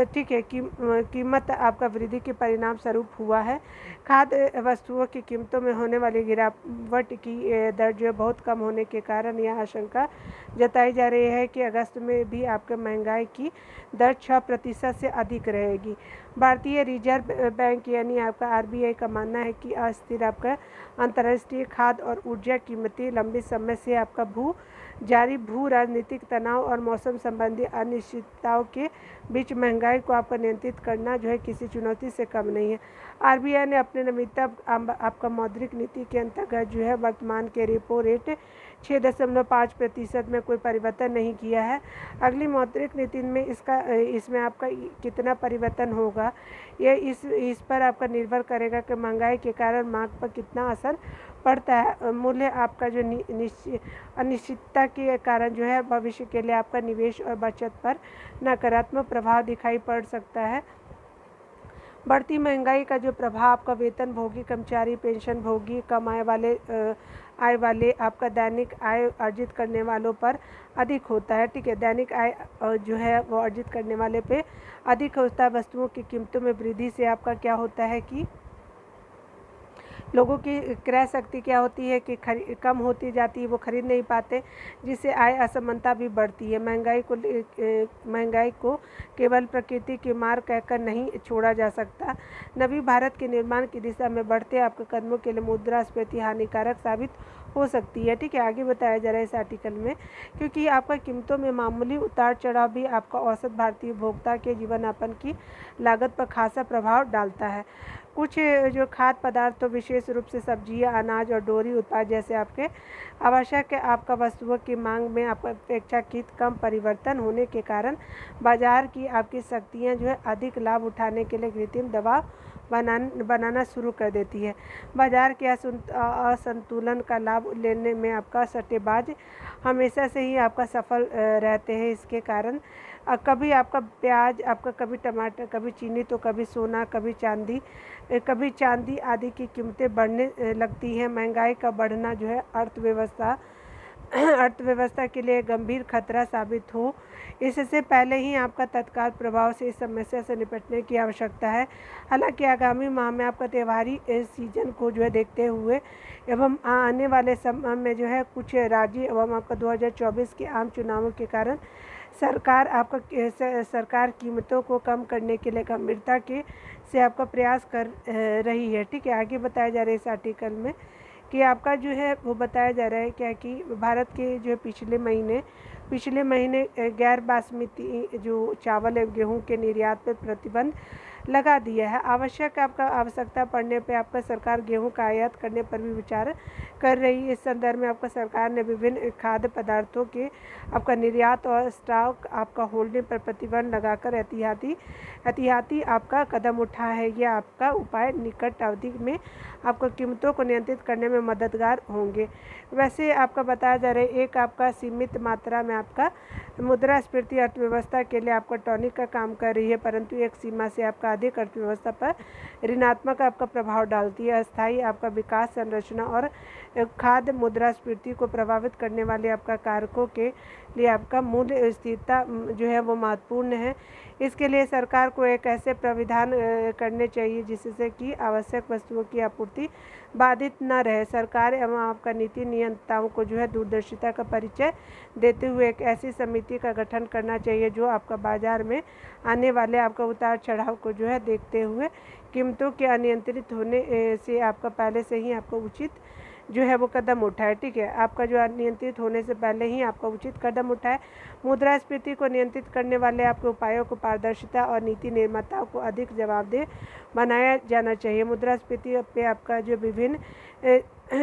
ठीक है, कीमत आपका वृद्धि के परिणाम स्वरूप हुआ है। खाद्य वस्तुओं की कीमतों में होने वाली गिरावट की दर जो बहुत कम होने के कारण यह आशंका जताई जा रही है कि अगस्त में भी आपके महंगाई की दर 6% से अधिक रहेगी। भारतीय रिजर्व बैंक यानी आपका RBI का मानना है कि अस्थिर आपका अंतर्राष्ट्रीय खाद्य और ऊर्जा कीमतें लंबे समय से आपका जारी भू राजनीतिक तनाव और मौसम संबंधी अनिश्चितताओं के बीच महंगाई को आपका नियंत्रित करना जो है किसी चुनौती से कम नहीं है। RBI ने अपने नवीनतम आपका मौद्रिक नीति के अंतर्गत जो है वर्तमान के रेपो रेट 6.5% में कोई परिवर्तन नहीं किया है। अगली मौद्रिक नीति में इसमें आपका कितना परिवर्तन होगा, ये इस पर आपका निर्भर करेगा कि महंगाई के कारण मांग पर कितना असर पड़ता है। मूल्य आपका जो अनिश्चितता के कारण जो है भविष्य के लिए आपका निवेश और बचत पर नकारात्मक प्रभाव दिखाई पड़ सकता है। बढ़ती महंगाई का जो प्रभाव आपका वेतन भोगी कर्मचारी, पेंशन भोगी, कम आय वाले आपका दैनिक आय अर्जित करने वालों पर अधिक होता है। ठीक है, दैनिक आय जो है वो अर्जित करने वाले पे अधिक होता है। वस्तुओं की कीमतों में वृद्धि से आपका क्या होता है कि लोगों की क्रय शक्ति क्या होती है कि कम होती जाती है, वो खरीद नहीं पाते, जिससे आय असमानता भी बढ़ती है। महंगाई को केवल प्रकृति की मार कहकर नहीं छोड़ा जा सकता। नवी भारत के निर्माण की दिशा में बढ़ते आपके कदमों के लिए मुद्रास्फीति हानिकारक साबित हो सकती है। ठीक है, आगे बताया जा रहा है इस आर्टिकल में, क्योंकि आपका कीमतों में मामूली उतार चढ़ाव भी आपका औसत भारतीय उपभोक्ता के जीवनयापन की लागत पर खासा प्रभाव डालता है। कुछ जो खाद्य पदार्थ तो विशेष रूप से सब्जियां, अनाज और डेयरी उत्पाद जैसे आपके आवश्यक आपका वस्तुओं की मांग में अपेक्षाकृत कम परिवर्तन होने के कारण बाजार की आपकी शक्तियां जो है अधिक लाभ उठाने के लिए कृत्रिम दबाव बनाना शुरू कर देती है। बाजार के असंतुलन का लाभ लेने में आपका सट्टेबाज हमेशा से ही आपका सफल रहते हैं। इसके कारण कभी आपका प्याज, आपका कभी टमाटर, कभी चीनी तो कभी सोना, कभी चांदी आदि की कीमतें बढ़ने लगती हैं। महंगाई का बढ़ना जो है अर्थव्यवस्था के लिए गंभीर खतरा साबित हो, इससे पहले ही आपका तत्काल प्रभाव से इस समस्या से निपटने की आवश्यकता है। हालांकि आगामी माह में आपका त्योहारी सीजन को जो है देखते हुए एवं आने वाले समय में जो है कुछ राज्य एवं आपका 2024 के आम चुनावों के कारण सरकार कीमतों को कम करने के लिए गंभीरता से आपका प्रयास कर रही है। ठीक है, आगे बताया जा रहा है इस आर्टिकल में कि आपका जो है वो बताया जा रहा है क्या कि भारत के जो पिछले महीने गैर बासमती जो चावल एवं गेहूं के निर्यात पर प्रतिबंध लगा दिया है। आवश्यकता पड़ने पर आपका सरकार गेहूं का आयात करने पर भी विचार कर रही है। इस संदर्भ में आपका सरकार ने विभिन्न खाद्य पदार्थों के आपका निर्यात और स्टॉक आपका होल्डिंग पर प्रतिबंध लगाकर एहतियाती आपका कदम उठाया है। यह आपका उपाय निकट अवधि में आपको कीमतों को नियंत्रित करने में मददगार होंगे। वैसे आपका बताया जा रहा है एक आपका सीमित मात्रा में आपका मुद्रास्फीति अर्थव्यवस्था के लिए आपका टॉनिक का काम कर रही है, परंतु एक सीमा से आपका अधिक अर्थव्यवस्था पर ऋणात्मक आपका प्रभाव डालती है। अस्थायी आपका विकास, संरचना और खाद्य मुद्रास्फीति को प्रभावित करने वाले आपका कारकों के लिए आपका मूल्य स्थिरता जो है वो महत्वपूर्ण है। इसके लिए सरकार को एक ऐसे प्राविधान करने चाहिए जिससे कि आवश्यक वस्तुओं की आपूर्ति बाधित न रहे। सरकार एवं आपका नीति नियंताओं को जो है दूरदर्शिता का परिचय देते हुए एक ऐसी समिति का गठन करना चाहिए जो आपका बाजार में आने वाले आपका उतार चढ़ाव को जो है देखते हुए कीमतों के अनियंत्रित होने से आपका पहले से ही आपको उचित जो है वो कदम उठाए। ठीक है, आपका जो अनियंत्रित होने से पहले ही आपका उचित कदम उठाए। मुद्रास्फीति को नियंत्रित करने वाले आपके उपायों को पारदर्शिता और नीति निर्माताओं को अधिक जवाबदेह बनाया जाना चाहिए। मुद्रास्फीति पे आपका जो विभिन्न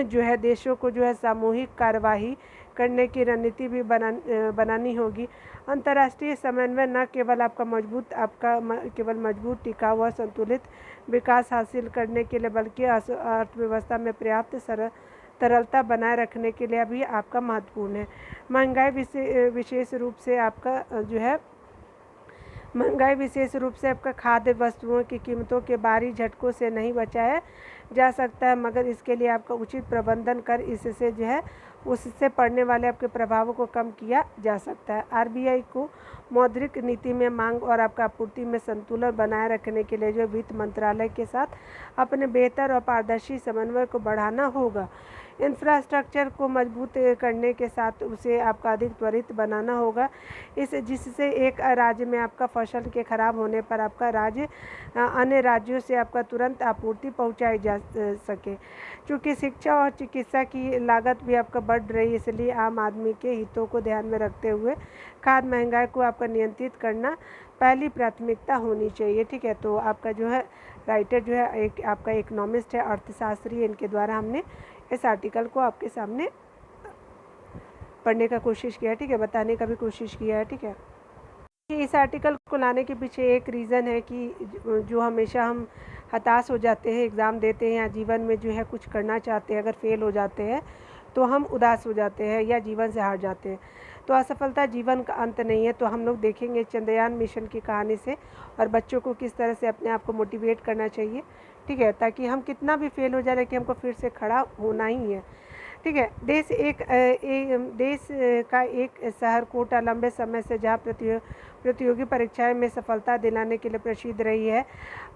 जो है देशों को जो है सामूहिक कार्यवाही करने की रणनीति भी बनानी होगी। अंतर्राष्ट्रीय समन्वय न केवल केवल मजबूत, टिकाऊ और संतुलित विकास हासिल करने के लिए बल्कि अर्थव्यवस्था में पर्याप्त तरलता बनाए रखने के लिए भी आपका महत्वपूर्ण है। महंगाई विशेष रूप से आपका खाद्य वस्तुओं की कीमतों के बाहरी झटकों से नहीं बचाया जा सकता है, मगर इसके लिए आपका उचित प्रबंधन कर इससे जो है उससे पड़ने वाले आपके प्रभावों को कम किया जा सकता है। आरबीआई को मौद्रिक नीति में मांग और आपका आपूर्ति में संतुलन बनाए रखने के लिए जो वित्त मंत्रालय के साथ अपने बेहतर और पारदर्शी समन्वय को बढ़ाना होगा। इंफ्रास्ट्रक्चर को मजबूत करने के साथ उसे आपका अधिक त्वरित बनाना होगा, जिससे एक राज्य में आपका फसल के खराब होने पर आपका राज्य अन्य राज्यों से आपका तुरंत आपूर्ति पहुंचाई जा सके। चूँकि शिक्षा और चिकित्सा की लागत भी आपका बढ़ रही है, इसलिए आम आदमी के हितों को ध्यान में रखते हुए खाद्य महंगाई को आपका नियंत्रित करना पहली प्राथमिकता होनी चाहिए। ठीक है, तो आपका जो है राइटर जो है आपका इकोनॉमिस्ट है, अर्थशास्त्री, इनके द्वारा हमने इस आर्टिकल को आपके सामने पढ़ने का कोशिश किया है, ठीक है, बताने का भी कोशिश किया है, ठीक है। कि इस आर्टिकल को लाने के पीछे एक रीज़न है कि जो हमेशा हम हताश हो जाते हैं, एग्ज़ाम देते हैं या जीवन में जो है कुछ करना चाहते हैं, अगर फेल हो जाते हैं तो हम उदास हो जाते हैं या जीवन से हार जाते हैं। तो असफलता जीवन का अंत नहीं है। तो हम लोग देखेंगे चंद्रयान मिशन की कहानी से और बच्चों को किस तरह से अपने आप को मोटिवेट करना चाहिए, ठीक है, ताकि हम कितना भी फेल हो जाए लेकिन हमको फिर से खड़ा होना ही है, ठीक है। देश का एक शहर कोटा लंबे समय से जहाँ प्रतियोगी परीक्षाएं में सफलता दिलाने के लिए प्रसिद्ध रही है,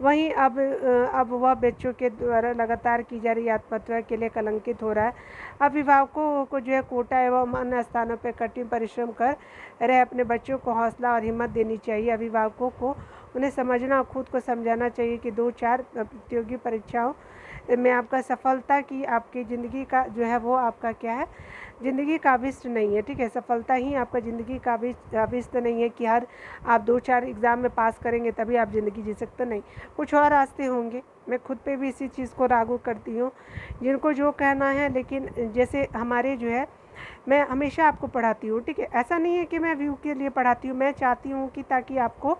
वहीं अब वह बच्चों के द्वारा लगातार की जा रही आत्महत्या के लिए कलंकित हो रहा है। अभिभावकों को जो है कोटा एवं अन्य स्थानों पर कठिन परिश्रम कर रहे अपने बच्चों को हौसला और हिम्मत देनी चाहिए। अभिभावकों को उन्हें समझना और खुद को समझाना चाहिए कि 2-4 प्रतियोगी परीक्षाओं में आपका सफलता की आपकी ज़िंदगी का जो है वो आपका क्या है, ज़िंदगी का अभिष्ट नहीं है, ठीक है। सफलता ही आपका ज़िंदगी का अभिष्ट नहीं है कि हर आप 2-4 एग्ज़ाम में पास करेंगे तभी आप ज़िंदगी जी सकते, नहीं, कुछ और रास्ते होंगे। मैं खुद पे भी इसी चीज़ को लागू करती हूँ, जिनको जो कहना है। लेकिन जैसे हमारे जो है, मैं हमेशा आपको पढ़ाती हूँ, ठीक है, ऐसा नहीं है कि मैं व्यू के लिए पढ़ाती हूँ। मैं चाहती हूँ कि ताकि आपको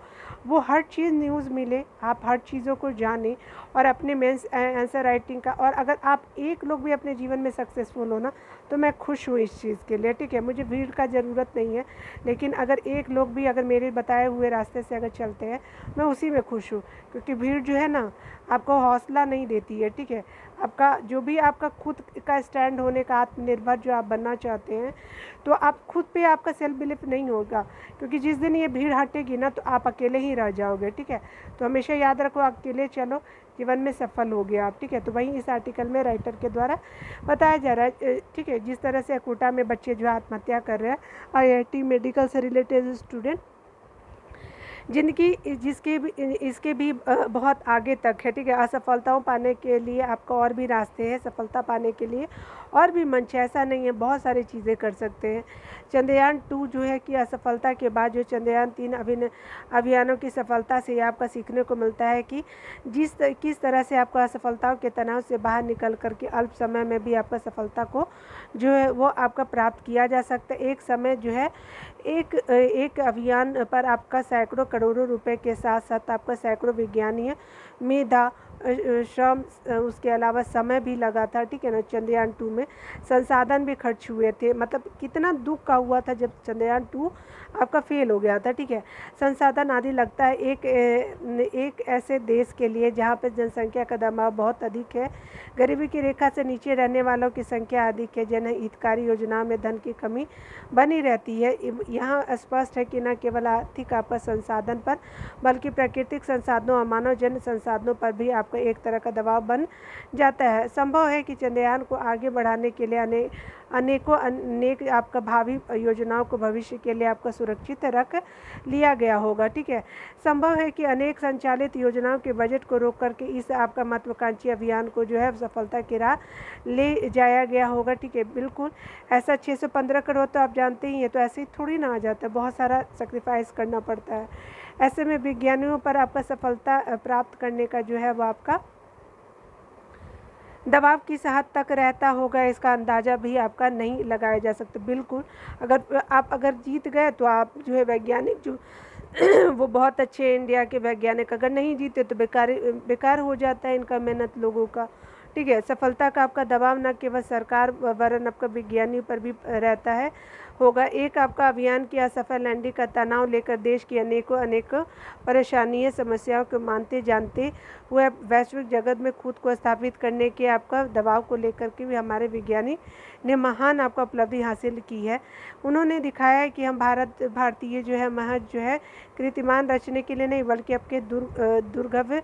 वो हर चीज़ न्यूज़ मिले, आप हर चीज़ों को जानें और अपने मेंस आंसर राइटिंग का। और अगर आप एक लोग भी अपने जीवन में सक्सेसफुल हो ना, तो मैं खुश हूँ इस चीज़ के लिए, ठीक है। मुझे भीड़ का ज़रूरत नहीं है, लेकिन अगर एक लोग भी अगर मेरे बताए हुए रास्ते से अगर चलते हैं, मैं उसी में खुश हूँ। क्योंकि भीड़ जो है ना, आपको हौसला नहीं देती है, ठीक है। आपका जो भी आपका खुद का स्टैंड होने का, आत्मनिर्भर जो आप बनना चाहते हैं, तो आप खुद पे आपका सेल्फ बिलीफ नहीं होगा। क्योंकि जिस दिन ये भीड़ हटेगी ना, तो आप अकेले ही रह जाओगे, ठीक है। तो हमेशा याद रखो, अकेले चलो, जीवन में सफल हो गया आप, ठीक है। तो वही इस आर्टिकल में राइटर के द्वारा बताया जा रहा है, ठीक है। जिस तरह से कोटा में बच्चे जो आत्महत्या कर रहे हैं, IIT मेडिकल से रिलेटेड स्टूडेंट, जिनकी इसके भी बहुत आगे तक है, ठीक है। असफलताओं पाने के लिए आपका और भी रास्ते हैं, सफलता पाने के लिए और भी मंच है, ऐसा नहीं है, बहुत सारी चीज़ें कर सकते हैं। चंद्रयान 2 जो है कि असफलता के बाद जो चंद्रयान 3 अभियानों की सफलता से आपका सीखने को मिलता है कि किस तरह से आपको असफलताओं के तनाव से बाहर निकल करके अल्प समय में भी आपका सफलता को जो है वो आपका प्राप्त किया जा सकता है। एक समय जो है एक अभियान पर आपका सैकड़ों करोड़ों रुपए के साथ साथ आपका सैकड़ों विज्ञानीय मेधा श्रम, उसके अलावा समय भी लगा था, ठीक है ना। चंद्रयान 2 में संसाधन भी खर्च हुए थे, मतलब कितना दुख का हुआ था जब चंद्रयान 2 आपका फेल हो गया था, ठीक है। संसाधन आदि लगता है एक ऐसे देश के लिए जहाँ पे जनसंख्या का दबाव बहुत अधिक है, गरीबी की रेखा से नीचे रहने वालों की संख्या अधिक है, जनहितकारी योजनाओं में धन की कमी बनी रहती है। यहाँ स्पष्ट है कि न केवल आर्थिक आपका संसाधन पर, बल्कि प्राकृतिक संसाधनों और मानव जन संसाधनों पर भी आपका एक तरह का दबाव बन जाता है। संभव है कि चंद्रयान को आगे बढ़ाने के लिए अनेक आपका भावी योजनाओं को भविष्य के लिए आपका सुरक्षित रख लिया गया होगा, ठीक है। संभव है कि अनेक संचालित योजनाओं के बजट को रोक करके इस आपका महत्वाकांक्षी अभियान को जो है सफलता की राह ले जाया गया होगा, ठीक है। बिल्कुल ऐसा 615 करोड़ तो आप जानते ही हैं, तो ऐसे ही थोड़ी ना आ जाता है, बहुत सारा सेक्रीफाइस करना पड़ता है। ऐसे में विज्ञानियों पर आपका सफलता प्राप्त करने का जो है वो आपका दबाव किस हद तक रहता होगा, इसका अंदाज़ा भी आपका नहीं लगाया जा सकता। बिल्कुल अगर जीत गए तो आप जो है वैज्ञानिक जो वो बहुत अच्छे इंडिया के वैज्ञानिक, अगर नहीं जीते तो बेकार हो जाता है इनका मेहनत लोगों का, ठीक है। सफलता का आपका दबाव न केवल सरकार वरन आपका विज्ञानियों पर भी रहता है होगा। एक आपका अभियान की असफल लैंडिंग का तनाव लेकर देश की अनेकों परेशानियां समस्याओं को मानते जानते हुए वैश्विक जगत में खुद को स्थापित करने के आपका दबाव को लेकर के भी हमारे वैज्ञानिक ने महान आपका उपलब्धि हासिल की है। उन्होंने दिखाया है कि हम भारतीय जो है महज जो है कीर्तिमान रचने के लिए नहीं, बल्कि आपके दुर्गव्य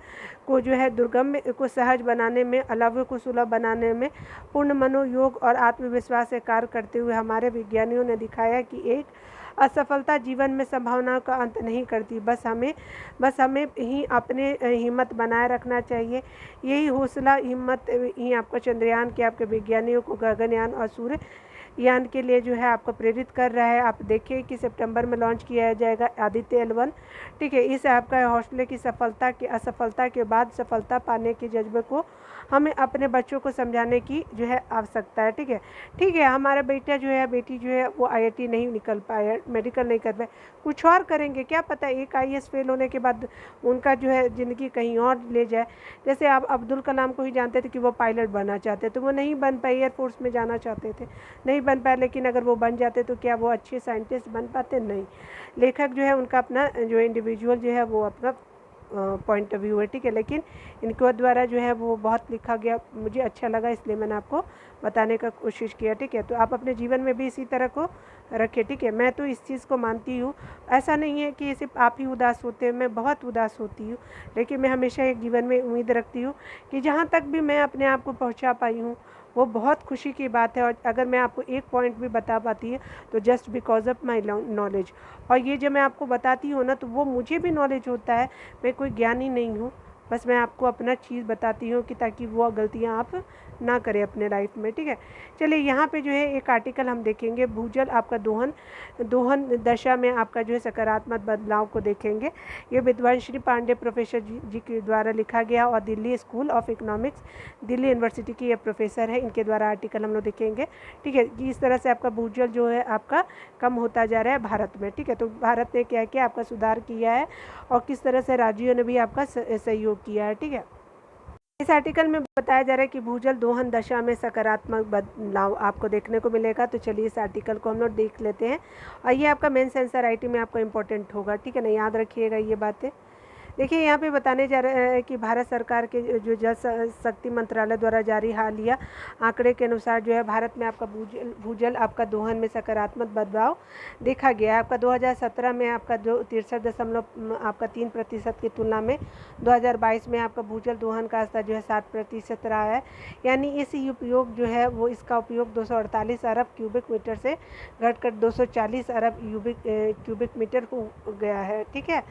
को जो है दुर्गम को सहज बनाने में, अलव्य को सुलभ बनाने में पूर्ण मनोयोग और आत्मविश्वास से कार्य करते हुए हमारे विज्ञानियों ने दिखाया कि एक असफलता जीवन में संभावनाओं का अंत नहीं करती, बस हमें ही अपने हिम्मत बनाए रखना चाहिए। यही हौसला हिम्मत ही आपको चंद्रयान के आपके विज्ञानियों को गगनयान और सूर्य यान के लिए जो है आपको प्रेरित कर रहा है। आप देखिए कि सितंबर में लॉन्च किया जाएगा आदित्य L1, ठीक है। इस ऐप का हौसले की सफलता की असफलता के बाद सफलता पाने के जज्बे को हमें अपने बच्चों को समझाने की जो है आवश्यकता है, ठीक है। ठीक है, हमारा बेटा जो है बेटी जो है वो IIT नहीं निकल पाया, मेडिकल नहीं कर पाए, कुछ और करेंगे, क्या पता एक IAS फेल होने के बाद उनका जो है ज़िंदगी कहीं और ले जाए। जैसे आप अब्दुल कलाम को ही जानते थे कि वो पायलट बनना चाहते थे, वो नहीं बन पाए, एयरफोर्स में जाना चाहते थे, नहीं बन पाए, लेकिन अगर वो बन जाते तो क्या वो अच्छे साइंटिस्ट बन पाते? नहीं। लेखक जो है उनका अपना जो इंडिविजुअल जो है वो अपना पॉइंट ऑफ व्यू है, ठीक है। लेकिन इनके द्वारा जो है वो बहुत लिखा गया, मुझे अच्छा लगा, इसलिए मैंने आपको बताने का कोशिश किया, ठीक है। तो आप अपने जीवन में भी इसी तरह को रखें, ठीक है। मैं तो इस चीज़ को मानती हूँ, ऐसा नहीं है कि सिर्फ आप ही उदास होते हैं, मैं बहुत उदास होती हूँ, लेकिन मैं हमेशा एक जीवन में उम्मीद रखती हूँ कि जहाँ तक भी मैं अपने आप को पहुँचा पाई हूँ वो बहुत खुशी की बात है। और अगर मैं आपको एक पॉइंट भी बता पाती है तो just because of my knowledge. और ये जब मैं आपको बताती हूँ ना तो वो मुझे भी नॉलेज होता है, मैं कोई ज्ञानी नहीं हूँ, बस मैं आपको अपना चीज़ बताती हूँ कि ताकि वो गलतियाँ आप ना करें अपने लाइफ में, ठीक है। चलिए यहाँ पे जो है एक आर्टिकल हम देखेंगे, भूजल आपका दोहन दोहन दशा में आपका जो है सकारात्मक बदलाव को देखेंगे। ये विद्वांश्री पांडे प्रोफेसर जी के द्वारा लिखा गया और Delhi school of economics Delhi university की ये प्रोफेसर है, इनके द्वारा आर्टिकल हम लोग देखेंगे, ठीक है, कि इस तरह से आपका भूजल जो है आपका कम होता जा रहा है भारत में, ठीक है। तो भारत ने क्या किया, आपका सुधार किया है और किस तरह से राज्यों ने भी आपका सहयोग किया है, ठीक है। इस आर्टिकल में बताया जा रहा है कि भूजल दोहन दशा में सकारात्मक बदलाव आपको देखने को मिलेगा। तो चलिए इस आर्टिकल को हम लोग देख लेते हैं और ये आपका मेन सेंसर IT में आपको इम्पोर्टेंट होगा, ठीक है ना, याद रखिएगा ये बातें। देखिए यहाँ पे बताने जा रहे हैं कि भारत सरकार के जो जल शक्ति मंत्रालय द्वारा जारी हालिया आंकड़े के अनुसार जो है भारत में आपका भूजल आपका दोहन में सकारात्मक बदलाव देखा गया है। आपका 2017 में आपका जो 63.3% की तुलना में 2022 में आपका भूजल दोहन का स्तर जो है 60% रहा है। यानी इस उपयोग जो है वो इसका उपयोग 248 अरब क्यूबिक मीटर से घटकर 240 अरब क्यूबिक मीटर हो गया है, ठीक है।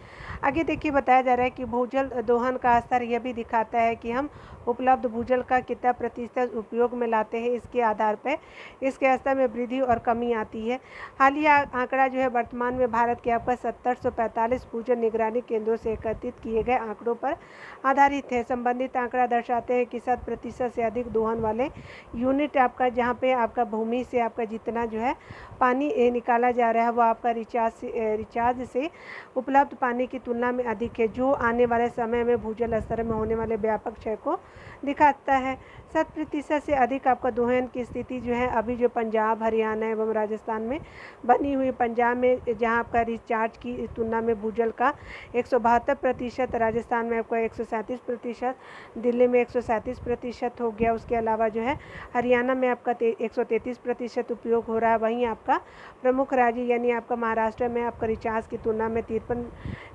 आगे देखिए बताया जा रहा है कि भूजल दोहन का स्तर यह भी दिखाता है कि हम उपलब्ध भूजल का कितना प्रतिशत उपयोग में लाते हैं, इसके आधार पर इसके स्तर में वृद्धि और कमी आती है। हालिया आंकड़ा जो है वर्तमान में भारत के आपका 745 भूजल निगरानी केंद्रों से एकत्रित किए गए आंकड़ों पर आधारित है। संबंधित आंकड़ा दर्शाते हैं कि 100% से अधिक दोहन वाले यूनिट आपका जहाँ पे आपका भूमि से आपका जितना जो है पानी निकाला जा रहा है वो आपका रिचार्ज से उपलब्ध पानी की तुलना में अधिक है, जो आने वाले समय में भूजल स्तर में होने वाले व्यापक क्षय को दिखाता है। 100% से अधिक आपका दोहन की स्थिति जो है अभी जो पंजाब, हरियाणा एवं राजस्थान में बनी हुई। पंजाब में जहां आपका रिचार्ज की तुलना में भूजल का 172%, राजस्थान में आपका 137%, दिल्ली में 137% हो गया। उसके अलावा जो है हरियाणा में आपका 133% उपयोग हो रहा है। वहीं आपका प्रमुख राज्य यानी आपका महाराष्ट्र में आपका रिचार्ज की तुलना में 53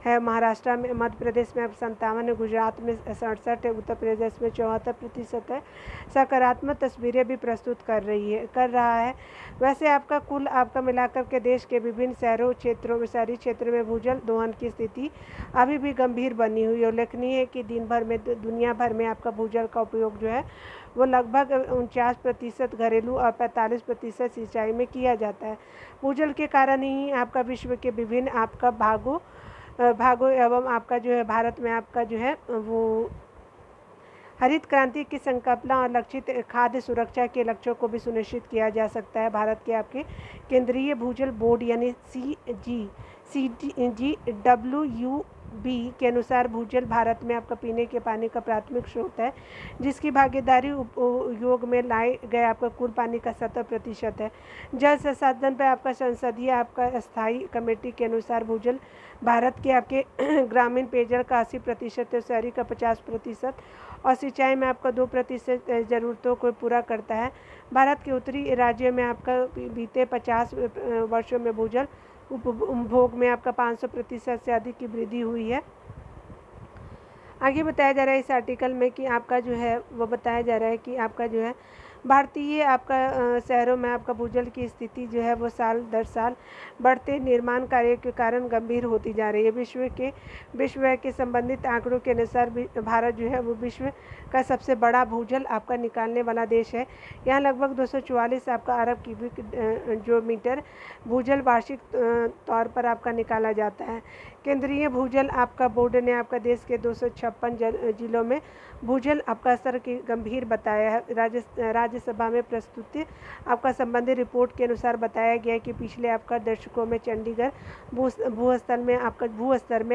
है, महाराष्ट्र में, मध्य प्रदेश में 57 है, गुजरात में 67 है, उत्तर प्रदेश में 74% है। सकारात्मक तस्वीरें भी प्रस्तुत कर रहा है। वैसे आपका कुल आपका मिलाकर के देश के विभिन्न शहरी क्षेत्रों में भूजल दोहन की स्थिति अभी भी गंभीर बनी हुई है। उल्लेखनीय है कि दुनिया भर में आपका भूजल का उपयोग जो है वो लगभग 49% घरेलू और 45% सिंचाई में किया जाता है। भूजल के कारण ही आपका विश्व के विभिन्न आपका भागों एवं आपका जो है भारत में आपका जो है वो हरित क्रांति की संकल्पना और लक्षित खाद्य सुरक्षा के लक्ष्यों को भी सुनिश्चित किया जा सकता है। भारत के आपके केंद्रीय भूजल बोर्ड यानी CGWB के अनुसार भूजल भारत में आपका पीने के पानी का प्राथमिक स्रोत है, जिसकी भागीदारी उपयोग में लाए गए आपका कुल पानी का 70% है। जल संसाधन पर आपका संसदीय आपका स्थायी कमेटी के अनुसार भूजल भारत के आपके ग्रामीण पेयजल का 80% है, शहरी का 50% और सिंचाई में आपका 2% ज़रूरतों को पूरा करता है। भारत के उत्तरी राज्यों में आपका बीते 50 वर्षों में भूजल उपभोग में आपका 500% से अधिक की वृद्धि हुई है। आगे बताया जा रहा है इस आर्टिकल में कि आपका जो है वो बताया जा रहा है कि आपका जो है भारतीय आपका शहरों में आपका भूजल की स्थिति जो है वो साल दर साल बढ़ते निर्माण कार्य के कारण गंभीर होती जा रही है। विश्व के संबंधित आंकड़ों के अनुसार भारत जो है वो विश्व का सबसे बड़ा भूजल आपका निकालने वाला देश है। यहाँ लगभग 244 आपका अरब क्यूबिक जो मीटर भूजल वार्षिक तौर पर आपका निकाला जाता है। केंद्रीय भूजल आपका बोर्ड ने आपका देश के 256 जिलों में भूजल आपका स्तर की गंभीर बताया है। राज्यसभा में प्रस्तुत आपका संबंधित रिपोर्ट के अनुसार बताया गया है कि पिछले आपका दशकों में चंडीगढ़ भूस्तर में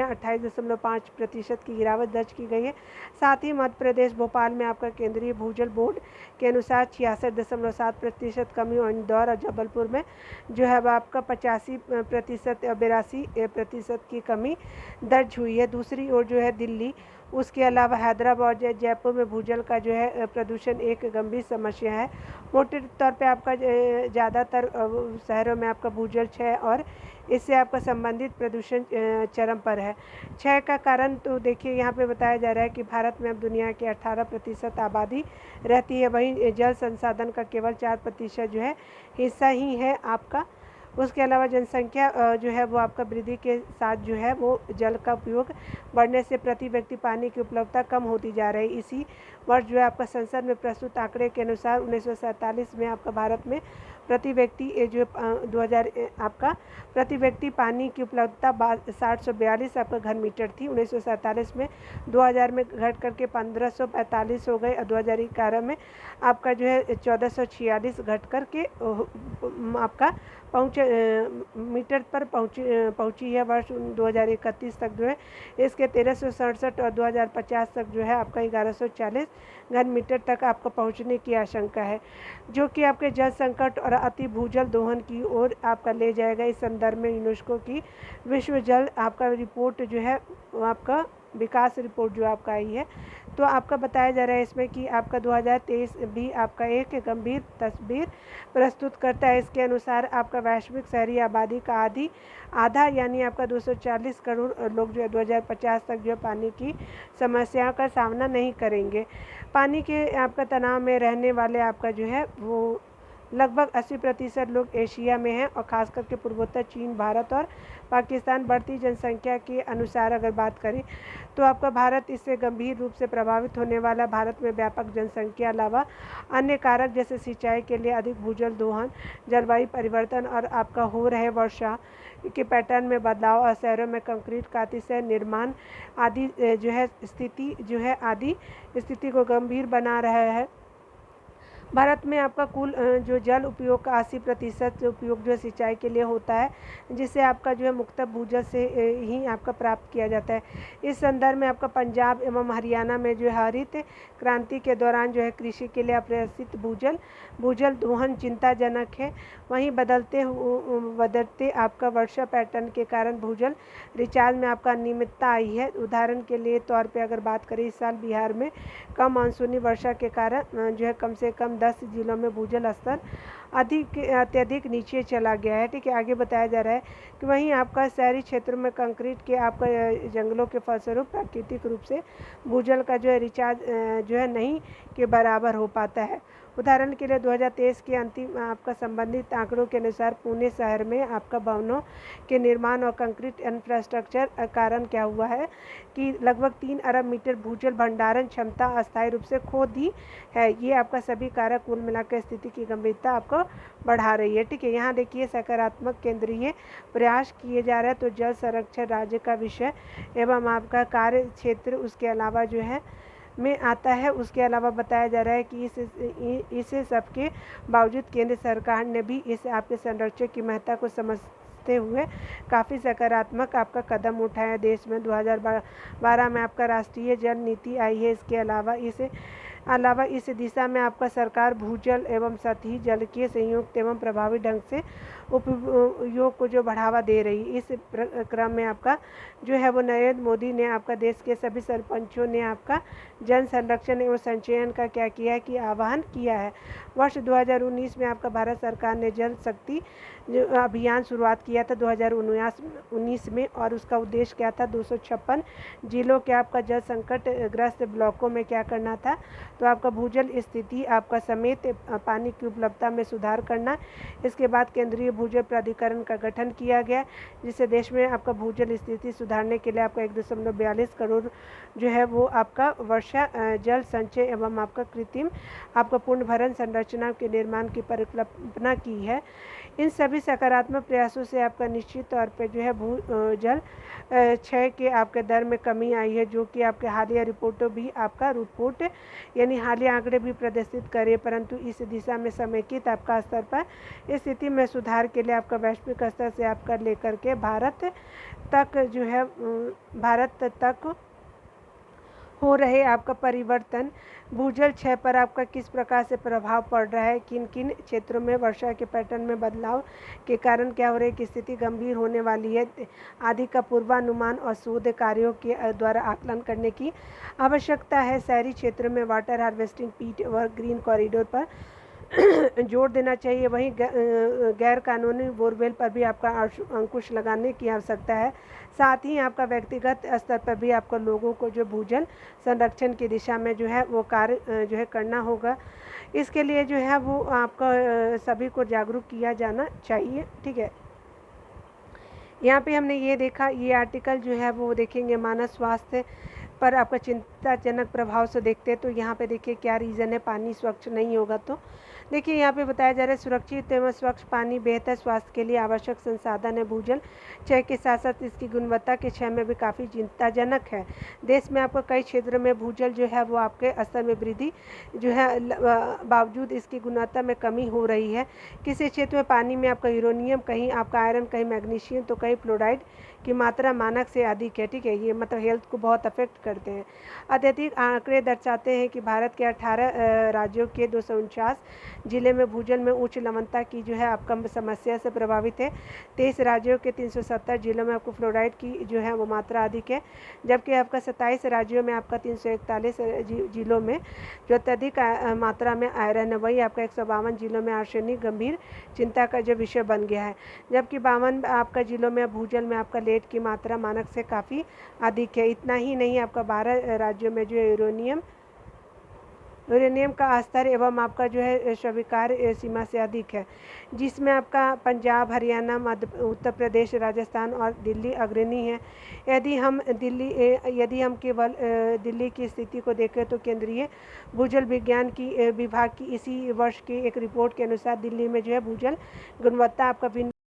28.5% की गिरावट दर्ज की गई है। साथ ही मध्य प्रदेश भोपाल में आपका केंद्रीय भूजल बोर्ड के अनुसार 66.7% कमी और इंदौर और जबलपुर में जो है आपका 85% और 82% की कमी दर्ज हुई है। दूसरी ओर जो है दिल्ली, उसके अलावा हैदराबाद और जयपुर में भूजल का जो है प्रदूषण एक गंभीर समस्या है। मोटे तौर पे आपका ज़्यादातर शहरों में आपका भूजल क्षय और इससे आपका संबंधित प्रदूषण चरम पर है। क्षय का कारण तो देखिए यहाँ पे बताया जा रहा है कि भारत में अब दुनिया के 18% आबादी रहती है, वहीं जल संसाधन का केवल 4% जो है हिस्सा ही है आपका। उसके अलावा जनसंख्या जो है वो आपका वृद्धि के साथ जो है वो जल का उपयोग बढ़ने से प्रति व्यक्ति पानी की उपलब्धता कम होती जा रही है। इसी वर्ष जो है आपका संसद में प्रस्तुत आंकड़े के अनुसार 1947 में आपका भारत में प्रति व्यक्ति जो 2000 आपका प्रति व्यक्ति पानी की उपलब्धता 742 आपका घन मीटर थी। 1947 में 2000 में घट करके 1545 हो गए और 2011 में आपका जो है 1446 घट करके आपका मीटर पर पहुंची है। वर्ष 2031 तक जो है इसके 1367 और 2050 तक जो है आपका 1140 घन मीटर तक आपको पहुंचने की आशंका है, जो कि आपके जल संकट और अति भूजल दोहन की ओर आपका ले जाएगा। इस संदर्भ में यूनेस्को की विश्व जल आपका रिपोर्ट जो है आपका विकास रिपोर्ट जो आपका आई है, तो आपका बताया जा रहा है इसमें कि आपका 2023 भी आपका एक गंभीर तस्वीर प्रस्तुत करता है। इसके अनुसार आपका वैश्विक शहरी आबादी का आधा यानी आपका 240 करोड़ लोग जो है 2050 तक जो है पानी की समस्या का सामना नहीं करेंगे। पानी के आपका तनाव में रहने वाले आपका जो है वो लगभग 80% लोग एशिया में हैं और ख़ास करके पूर्वोत्तर चीन, भारत और पाकिस्तान। बढ़ती जनसंख्या के अनुसार अगर बात करें तो आपका भारत इससे गंभीर रूप से प्रभावित होने वाला। भारत में व्यापक जनसंख्या अलावा अन्य कारक जैसे सिंचाई के लिए अधिक भूजल दोहन, जलवायु परिवर्तन और आपका हो रहे वर्षा के पैटर्न में बदलाव और शहरों में कंक्रीट का अतिशय निर्माण आदि जो है स्थिति को गंभीर बना रहा है। भारत में आपका कुल जो जल उपयोग का 80% उपयोग जो सिंचाई के लिए होता है, जिसे आपका जो है मुख्यतः भूजल से ही आपका प्राप्त किया जाता है। इस संदर्भ में आपका पंजाब एवं हरियाणा में जो है हरित क्रांति के दौरान जो है कृषि के लिए अप्रत्याशित भूजल दोहन चिंताजनक है। वहीं बदलते आपका वर्षा पैटर्न के कारण भूजल रिचार्ज में आपका अनियमितता आई है। उदाहरण के लिए तौर पे अगर बात करें, इस साल बिहार में कम मानसूनी वर्षा के कारण जो है कम से कम 10 जिलों में भूजल स्तर अत्यधिक नीचे चला गया है। ठीक है, आगे बताया जा रहा है कि वहीं आपका शहरी क्षेत्रों में कंक्रीट के आपका जंगलों के फलस्वरूप प्राकृतिक रूप से भूजल का जो है रिचार्ज जो है नहीं के बराबर हो पाता है। उदाहरण के लिए 2023 के अंतिम आपका संबंधित आंकड़ों के अनुसार पुणे शहर में आपका भवनों के निर्माण और कंक्रीट इंफ्रास्ट्रक्चर कारण क्या हुआ है कि लगभग 3 अरब मीटर भूजल भंडारण क्षमता अस्थायी रूप से खो दी है। ये आपका सभी कारक कुल मिलाकर स्थिति की गंभीरता आपको बढ़ा रही है। ठीक है, यहाँ देखिए सकारात्मक केंद्रीय प्रयास किए जा रहे हैं, तो जल संरक्षण राज्य का विषय एवं आपका कार्य क्षेत्र उसके अलावा जो है में आता है। उसके अलावा बताया जा रहा है कि इसे सबके बावजूद केंद्र सरकार ने भी इस आपके संरक्षण की महत्ता को समझते हुए काफ़ी सकारात्मक आपका कदम उठाया। देश में 2012 में आपका राष्ट्रीय जल नीति आई है। इसके अलावा इस दिशा में आपका सरकार भूजल एवं सतही जल के संयुक्त एवं प्रभावी ढंग से उपयोग को जो बढ़ावा दे रही। इस क्रम में आपका जो है वो नरेंद्र मोदी ने आपका देश के सभी सरपंचों ने आपका जल संरक्षण एवं संचयन का क्या किया कि आह्वान किया है। वर्ष 2019 में आपका भारत सरकार ने जल शक्ति अभियान शुरुआत किया था 2019 में, और उसका उद्देश्य क्या था, 256 जिलों के आपका जल संकट ग्रस्त ब्लॉकों में क्या करना था, तो आपका भूजल स्थिति आपका समेत पानी की उपलब्धता में सुधार करना। इसके बाद केंद्रीय भूजल प्राधिकरण का गठन किया गया, जिससे देश में आपका भूजल स्थिति सुधारने के लिए आपका 1.42 करोड़ जो है वो आपका वर्षा जल संचय एवं आपका कृत्रिम आपका पूर्ण भरण संरचना के निर्माण की परिकल्पना की है। इन सभी सकारात्मक प्रयासों से आपका निश्चित तौर पर जो है जल क्षय के आपके दर में कमी आई है, जो कि आपके हालिया रिपोर्टों भी आपका रिपोर्ट यानी हालिया आंकड़े भी प्रदर्शित करे। परंतु इस दिशा में समेकित आपका स्तर पर स्थिति में सुधार के लिए आपका वैश्विक स्तर से आपका लेकर के भारत तक हो रहे आपका परिवर्तन, भूजल क्षय पर आपका किस प्रकार से प्रभाव पड़ रहा है, किन किन क्षेत्रों में वर्षा के पैटर्न में बदलाव के कारण क्या हो रही है, स्थिति गंभीर होने वाली है आदि का पूर्वानुमान और शोध कार्यों के द्वारा आकलन करने की आवश्यकता है। शहरी क्षेत्र में वाटर हार्वेस्टिंग, पीट और ग्रीन कॉरिडोर पर जोर देना चाहिए। वहीं गैर कानूनी बोरवेल पर भी आपका अंकुश लगाने की आवश्यकता है। साथ ही आपका व्यक्तिगत स्तर पर भी आपको लोगों को जो भूजल संरक्षण की दिशा में जो है वो कार्य जो है करना होगा। इसके लिए जो है वो आपका सभी को जागरूक किया जाना चाहिए। ठीक है, यहाँ पे हमने ये देखा, ये आर्टिकल जो है वो देखेंगे मानव स्वास्थ्य पर आपका चिंताजनक प्रभाव से देखते हैं। तो यहाँ पे देखिए क्या रीज़न है, पानी स्वच्छ नहीं होगा। तो देखिए यहाँ पे बताया जा रहा है सुरक्षित एवं स्वच्छ पानी बेहतर स्वास्थ्य के लिए आवश्यक संसाधन है। भूजल क्षय के साथ साथ इसकी गुणवत्ता के क्षय में भी काफ़ी चिंताजनक है। देश में आपको कई क्षेत्रों में भूजल जो है वो आपके स्तर में वृद्धि जो है बावजूद इसकी गुणवत्ता में कमी हो रही है। किसी क्षेत्र में पानी में आपका यूरेनियम, कहीं आपका आयरन, कहीं मैग्नीशियम, तो कहीं फ्लोराइड की मात्रा मानक से अधिक है। ठीक है, ये मतलब हेल्थ को बहुत अफेक्ट करते हैं। अत्यधिक आंकड़े दर्शाते हैं कि भारत के 18 राज्यों के 249 जिले में भूजल में उच्च लवणता की जो है आपका समस्या से प्रभावित है। 23 राज्यों के 370 जिलों में आपको फ्लोराइड की जो है वो मात्रा अधिक है, जबकि आपका 27 राज्यों में आपका 341 जिलों में जो अत्यधिक मात्रा में आयरन है। वही आपका 152 जिलों में आर्सेनिक गंभीर चिंता का जो विषय बन गया है, जबकि 52 आपका जिलों में भूजल में आपका लेड की मात्रा मानक से काफ़ी अधिक है। इतना ही नहीं, आपका 12 राज्यों में जो यूरेनियम का स्तर एवं आपका जो है स्वीकार्य सीमा से अधिक है, जिसमें आपका पंजाब, हरियाणा, उत्तर प्रदेश, राजस्थान और दिल्ली अग्रणी है। यदि हम केवल दिल्ली की स्थिति को देखें तो केंद्रीय भूजल विज्ञान की विभाग की इसी वर्ष की एक रिपोर्ट के अनुसार दिल्ली में जो है भूजल गुणवत्ता आपका